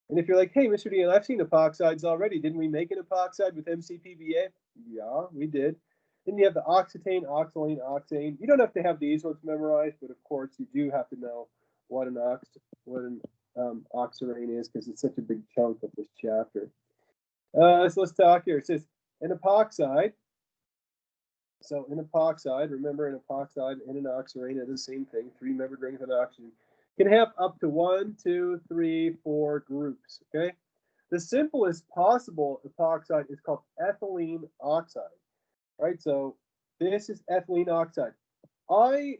And if you're like, hey, Mr. Dean, I've seen epoxides already. Didn't we make an epoxide with MCPBA? Yeah, we did. Then you have the oxetane, oxalane, oxane. You don't have to have these ones memorized, but of course you do have to know what an oxirane is because it's such a big chunk of this chapter. So let's talk here. It says an epoxide. So an epoxide, remember an epoxide and an oxirane are the same thing, 3-membered rings of oxygen. Can have up to 1, 2, 3, 4 groups, okay? The simplest possible epoxide is called ethylene oxide, right? So this is ethylene oxide. I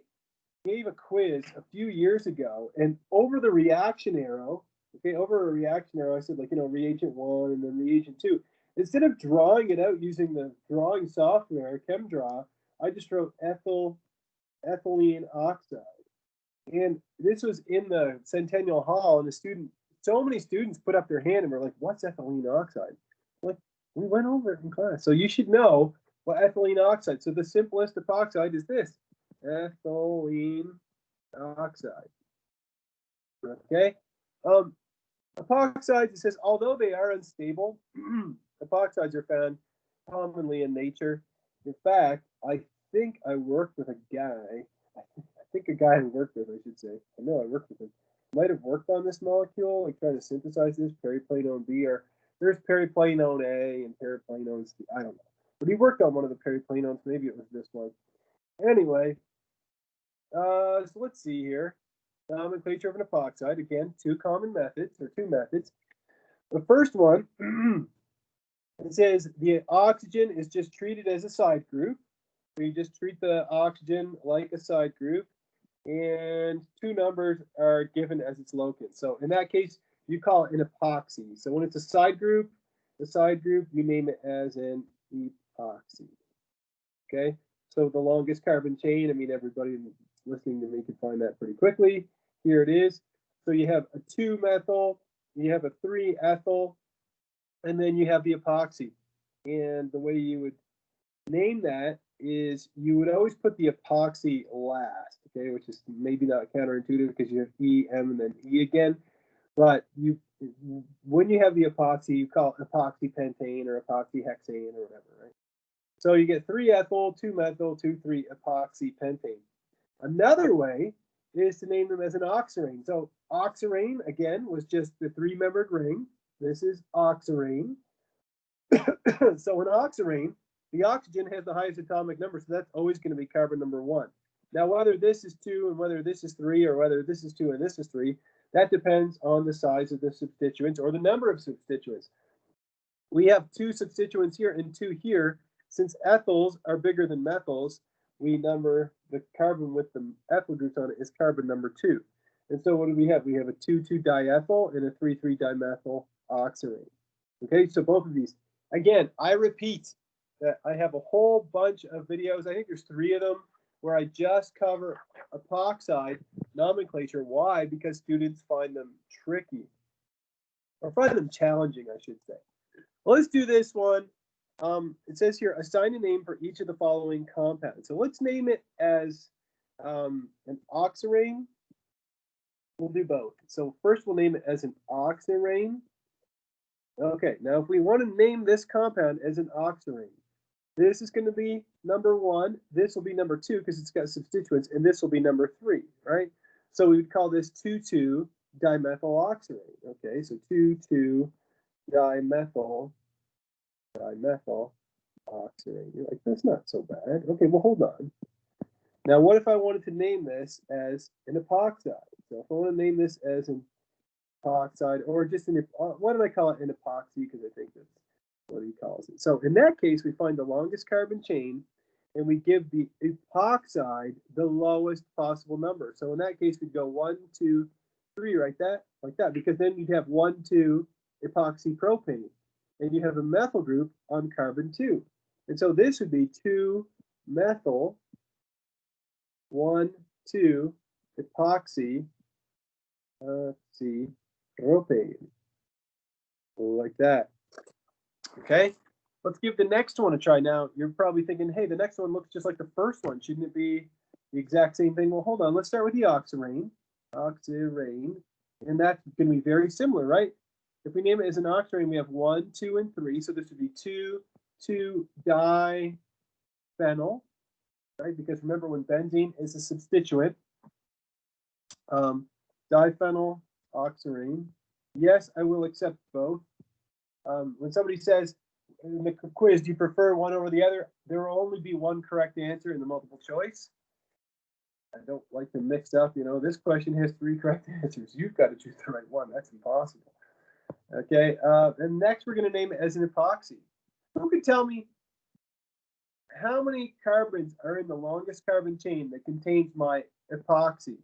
gave a quiz a few years ago, and over the reaction arrow, okay, over a reaction arrow, I said, like, reagent 1 and then reagent 2. Instead of drawing it out using the drawing software, ChemDraw, I just wrote ethylene oxide. And this was in the Centennial Hall, and so many students put up their hand and were like, what's ethylene oxide? Like, we went over it in class. So you should know what ethylene oxide. So the simplest epoxide is this, ethylene oxide. Okay. Epoxides, it says, although they are unstable, epoxides are found commonly in nature. In fact, I think I worked with a guy, a guy who worked with, I should say. I know I worked with him. Might have worked on this molecule, like trying to synthesize this, periplanone B, or there's periplanone A and periplanone C, I don't know. But he worked on one of the periplanones, maybe it was this one. Anyway, so let's see here. Nomenclature of an epoxide, again, 2 methods. The first one, it says the oxygen is just treated as a side group. So you just treat the oxygen like a side group, and 2 numbers are given as its locus. So in that case, you call it an epoxy. So when it's a side group, you name it as an epoxy. Okay, so the longest carbon chain, I mean, everybody listening to me can find that pretty quickly. Here it is. So you have a 2-methyl, you have a 3-ethyl, and then you have the epoxy. And the way you would name that is you would always put the epoxy last, okay, which is maybe not counterintuitive because you have E, M, and then E again. But when you have the epoxy, you call it epoxy pentane or epoxy hexane or whatever, right? So you get 3-ethyl, 2-methyl, 2,3 epoxy pentane. Another way is to name them as an oxirane. So oxirane, again, was just the 3-membered ring. This is oxirane. So an oxirane, the oxygen has the highest atomic number, so that's always going to be carbon number 1. Now, whether this is 2 and whether this is 3, or whether this is 2 and this is 3, that depends on the size of the substituents or the number of substituents. We have 2 substituents here and 2 here. Since ethyls are bigger than methyls, we number the carbon with the ethyl groups on it is carbon number 2. And so what do we have? We have a 2,2-diethyl and a 3,3-dimethyl oxirane. Okay, so both of these. Again, I repeat that I have a whole bunch of videos. I think there's 3 of them where I just cover epoxide nomenclature. Why? Because students find them tricky, or find them challenging, I should say. Well, let's do this one. It says here, assign a name for each of the following compounds. So let's name it as an oxirane. We'll do both. So first we'll name it as an oxirane. Okay, now if we want to name this compound as an oxirane, this is going to be number 1. This will be number 2 because it's got substituents, and this will be number 3, right? So we would call this 2,2-dimethyloxirane. Okay, so 2,2-dimethyloxirane. You're like, that's not so bad. Okay, well, hold on. Now, what if I wanted to name this as an epoxide? So if I want to name this as an epoxide, or just an, what did I call it? An epoxy, because I think that's what he calls it. So in that case, we find the longest carbon chain, and we give the epoxide the lowest possible number. So in that case, we'd go 1, 2, 3, like that, because then you'd have 1, 2 epoxy propane, and you have a methyl group on carbon 2. And so this would be 2-methyl 1, 2 epoxy propane, like that. Okay, let's give the next one a try. Now, you're probably thinking, hey, the next one looks just like the first one. Shouldn't it be the exact same thing? Well, hold on. Let's start with the oxirane. And that's going to be very similar, right? If we name it as an oxirane, we have 1, 2, and 3. So this would be 2,2-diphenyl, right? Because remember, when benzene is a substituent, diphenyl oxirane. Yes, I will accept both. When somebody says in the quiz, do you prefer one over the other? There will only be one correct answer in the multiple choice. I don't like to mix up, this question has 3 correct answers. You've got to choose the right one. That's impossible. Okay, and next we're going to name it as an epoxy. Who can tell me how many carbons are in the longest carbon chain that contains my epoxy?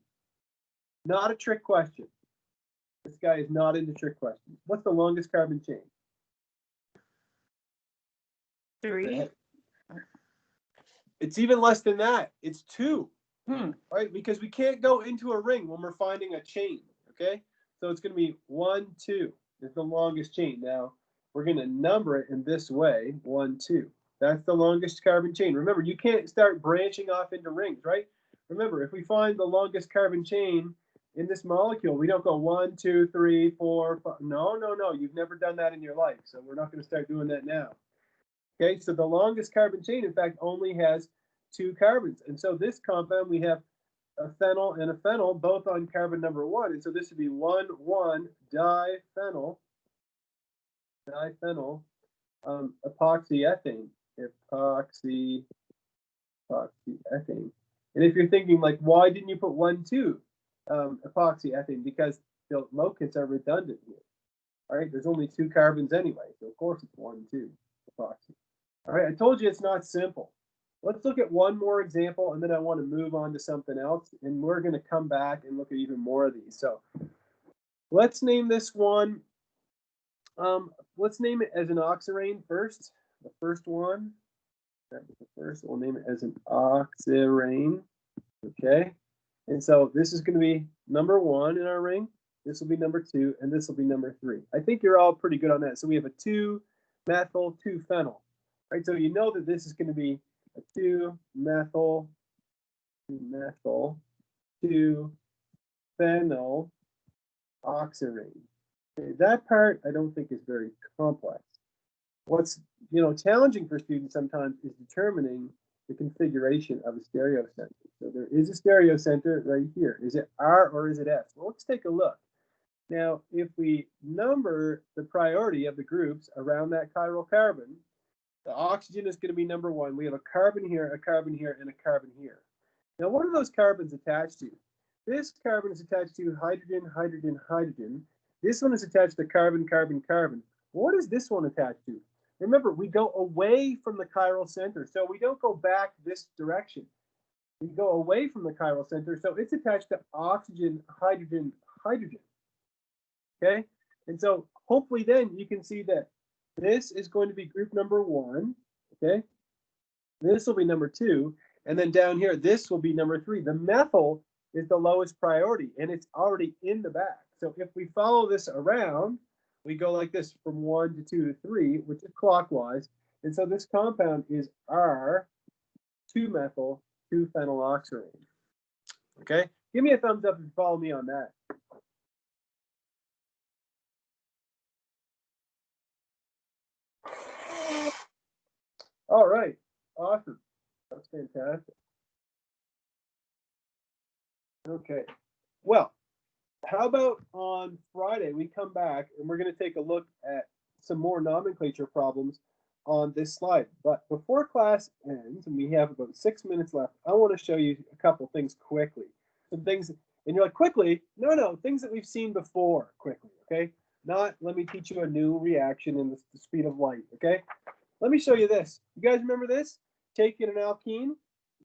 Not a trick question. This guy is not into trick questions. What's the longest carbon chain? 3. It's even less than that. It's 2. Right? Because we can't go into a ring when we're finding a chain. Okay? So it's going to be 1, 2 is the longest chain. Now, we're going to number it in this way, 1, 2. That's the longest carbon chain. Remember, you can't start branching off into rings, right? Remember, if we find the longest carbon chain in this molecule, we don't go 1, 2, 3, 4, 5. No. You've never done that in your life. So we're not going to start doing that now. Okay, so the longest carbon chain, in fact, only has 2 carbons. And so this compound, we have a phenyl and a phenyl, both on carbon number 1. And so this would be 1,1-diphenyl epoxyethane. Epoxyethane. And if you're thinking, like, why didn't you put 1, 2 epoxyethane? Because the locants are redundant here. All right, there's only 2 carbons anyway. So, of course, it's 1, 2 epoxy. All right, I told you it's not simple. Let's look at one more example, and then I want to move on to something else. And we're going to come back and look at even more of these. So let's name this one. Let's name it as an oxirane first. The first one. That was the first. We'll name it as an oxirane. Okay. And so this is going to be number 1 in our ring. This will be number 2, and this will be number 3. I think you're all pretty good on that. So we have a 2-methyl, 2-phenyl. Right, so you know that this is going to be a 2-methyl, 2-phenyl oxirane. Okay, that part I don't think is very complex. What's challenging for students sometimes is determining the configuration of a stereocenter. So there is a stereocenter right here. Is it R or is it S? Well, let's take a look. Now, if we number the priority of the groups around that chiral carbon, the oxygen is going to be number 1. We have a carbon here, a carbon here, and a carbon here. Now, what are those carbons attached to? This carbon is attached to hydrogen, hydrogen, hydrogen. This one is attached to carbon, carbon, carbon. What is this one attached to? Remember, we go away from the chiral center, so we don't go back this direction. we go away from the chiral center, so it's attached to oxygen, hydrogen, hydrogen. Okay, and so hopefully then you can see that this is going to be group number 1. Okay, this will be number 2, and then down here this will be number 3. The methyl is the lowest priority, and it's already in the back. So if we follow this around, we go like this from 1 to 2 to 3, which is clockwise. And so this compound is R2-methyl 2-phenyloxyrane. Okay, give me a thumbs up if you follow me on that. All right, awesome. That's fantastic. Okay, well, how about on Friday we come back and we're going to take a look at some more nomenclature problems on this slide. But before class ends, and we have about 6 minutes left, I want to show you a couple things quickly. Some things, and you're like, quickly? No, things that we've seen before quickly, okay? Not let me teach you a new reaction in the speed of light, okay? Let me show you this. You guys remember this? Taking an alkene?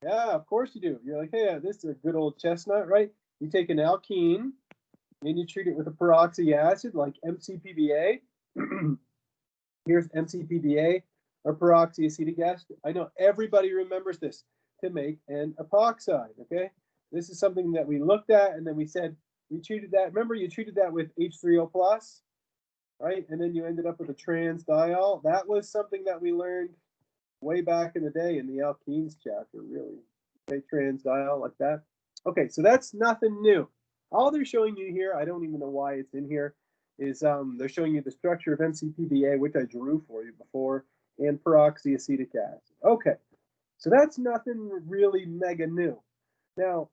Yeah, of course you do. You're like, hey, this is a good old chestnut, right? You take an alkene, and you treat it with a peroxy acid like MCPBA. Here's MCPBA, or peroxyacetic acid. I know everybody remembers this to make an epoxide, okay? This is something that we looked at, and then we said we treated that. Remember, you treated that with H3O+, right? And then you ended up with a transdiol. That was something that we learned way back in the day in the alkenes chapter, really. Okay, transdiol like that. Okay, so that's nothing new. All they're showing you here, I don't even know why it's in here, is they're showing you the structure of MCPBA, which I drew for you before, and peroxyacetic acid. Okay, so that's nothing really mega new. Now,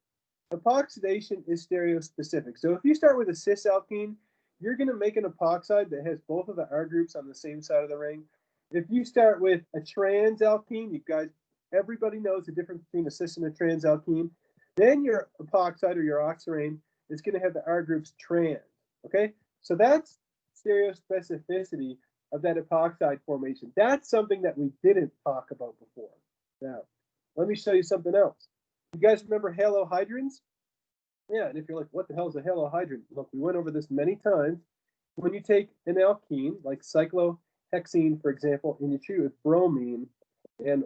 epoxidation is stereospecific. So if you start with a cis alkene, you're going to make an epoxide that has both of the R groups on the same side of the ring. If you start with a trans alkene, you guys, everybody knows the difference between a cis and a trans alkene. Then your epoxide or your oxirane is going to have the R groups trans. Okay, so that's stereospecificity of that epoxide formation. That's something that we didn't talk about before. Now, let me show you something else. You guys remember halohydrins? Yeah, and if you're like, what the hell is a halohydrin? Look, we went over this many times. When you take an alkene, like cyclohexene, for example, and you treat it with bromine and,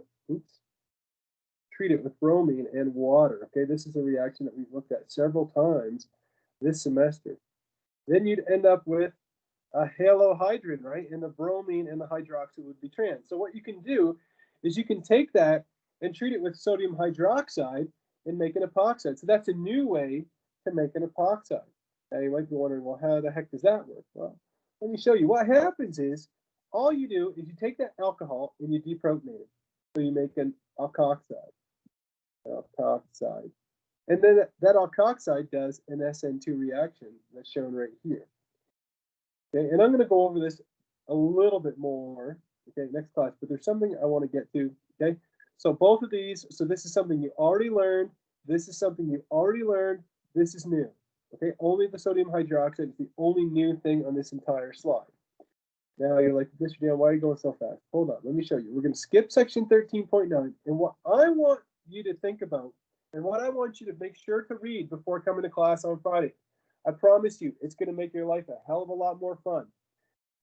treat it with bromine and water, okay? This is a reaction that we've looked at several times this semester. Then you'd end up with a halohydrin, right? And the bromine and the hydroxide would be trans. So what you can do is you can take that and treat it with sodium hydroxide and make an epoxide. So that's a new way to make an epoxide. Now you might be wondering, well, how the heck does that work? Well, let me show you. What happens is all you do is you take that alcohol and you deprotonate it. So you make an alkoxide. And then that alkoxide does an SN2 reaction that's shown right here. Okay, and I'm going to go over this a little bit more, okay, next class, but there's something I want to get to, okay? So both of these, so this is something you already learned, this is something you already learned, this is new, okay? Only the sodium hydroxide is the only new thing on this entire slide. Now you're like, Mr. Dan, why are you going so fast? Hold on, let me show you. We're going to skip section 13.9, and what I want you to think about, and what I want you to make sure to read before coming to class on Friday, I promise you, it's going to make your life a hell of a lot more fun,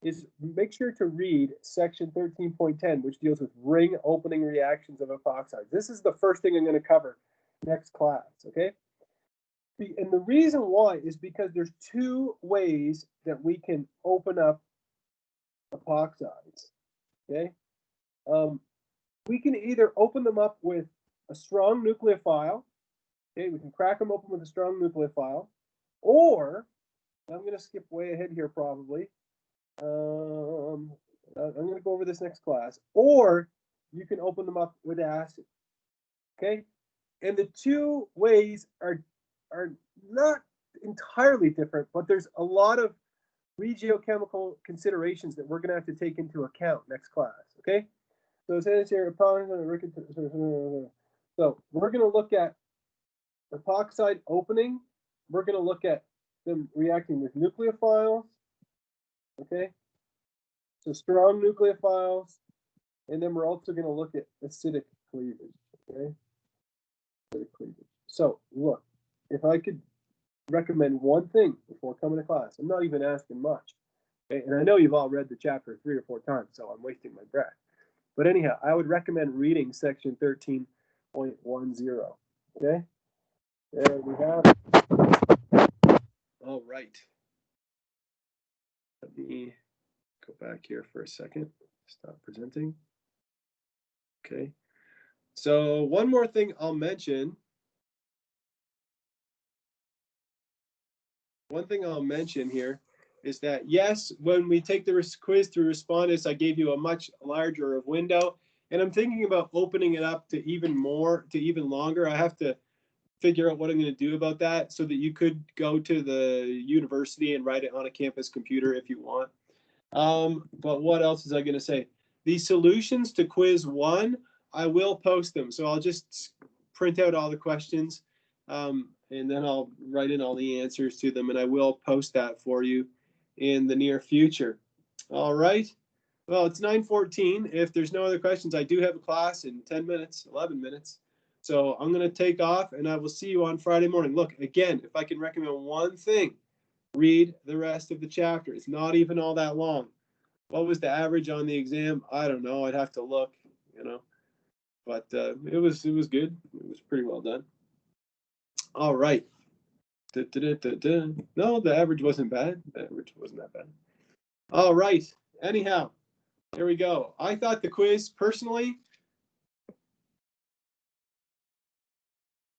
is make sure to read section 13.10, which deals with ring opening reactions of epoxides. This is the first thing I'm going to cover next class, okay? And the reason why is because there's two ways that we can open up epoxides, okay? We can either open them up with a strong nucleophile, okay? We can crack them open with a strong nucleophile, or, I'm going to skip way ahead here probably, I'm going to go over this next class, or you can open them up with acid, okay? And the two ways are not entirely different, but there's a lot of regiochemical considerations that we're going to have to take into account next class, okay? So it says here, so we're going to look at epoxide opening. We're going to look at them reacting with nucleophiles, okay? So strong nucleophiles, and then we're also going to look at acidic cleavage, okay? So look, if I could recommend one thing before coming to class, I'm not even asking much. Okay? And I know you've all read the chapter 3 or 4 times, so I'm wasting my breath. But anyhow, I would recommend reading section 13.10. Okay? There we have it. All right. Let me go back here for a second. Stop presenting. Okay. So one more thing I'll mention. One thing I'll mention here is that, yes, when we take the quiz through Respondus, I gave you a much larger window, and I'm thinking about opening it up to even longer. I have to figure out what I'm going to do about that so that you could go to the university and write it on a campus computer if you want. But what else is I going to say? The solutions to quiz 1, I will post them. So I'll just print out all the questions, and then I'll write in all the answers to them, and I will post that for you in the near future. All right. Well, it's 9:14. If there's no other questions, I do have a class in 10 minutes, 11 minutes. So I'm going to take off, and I will see you on Friday morning. Look, again, if I can recommend one thing, read the rest of the chapter. It's not even all that long. What was the average on the exam? I don't know. I'd have to look, but it was good. It was pretty well done. All right. No, the average wasn't bad. The average wasn't that bad. All right. Anyhow, here we go. I thought the quiz, personally,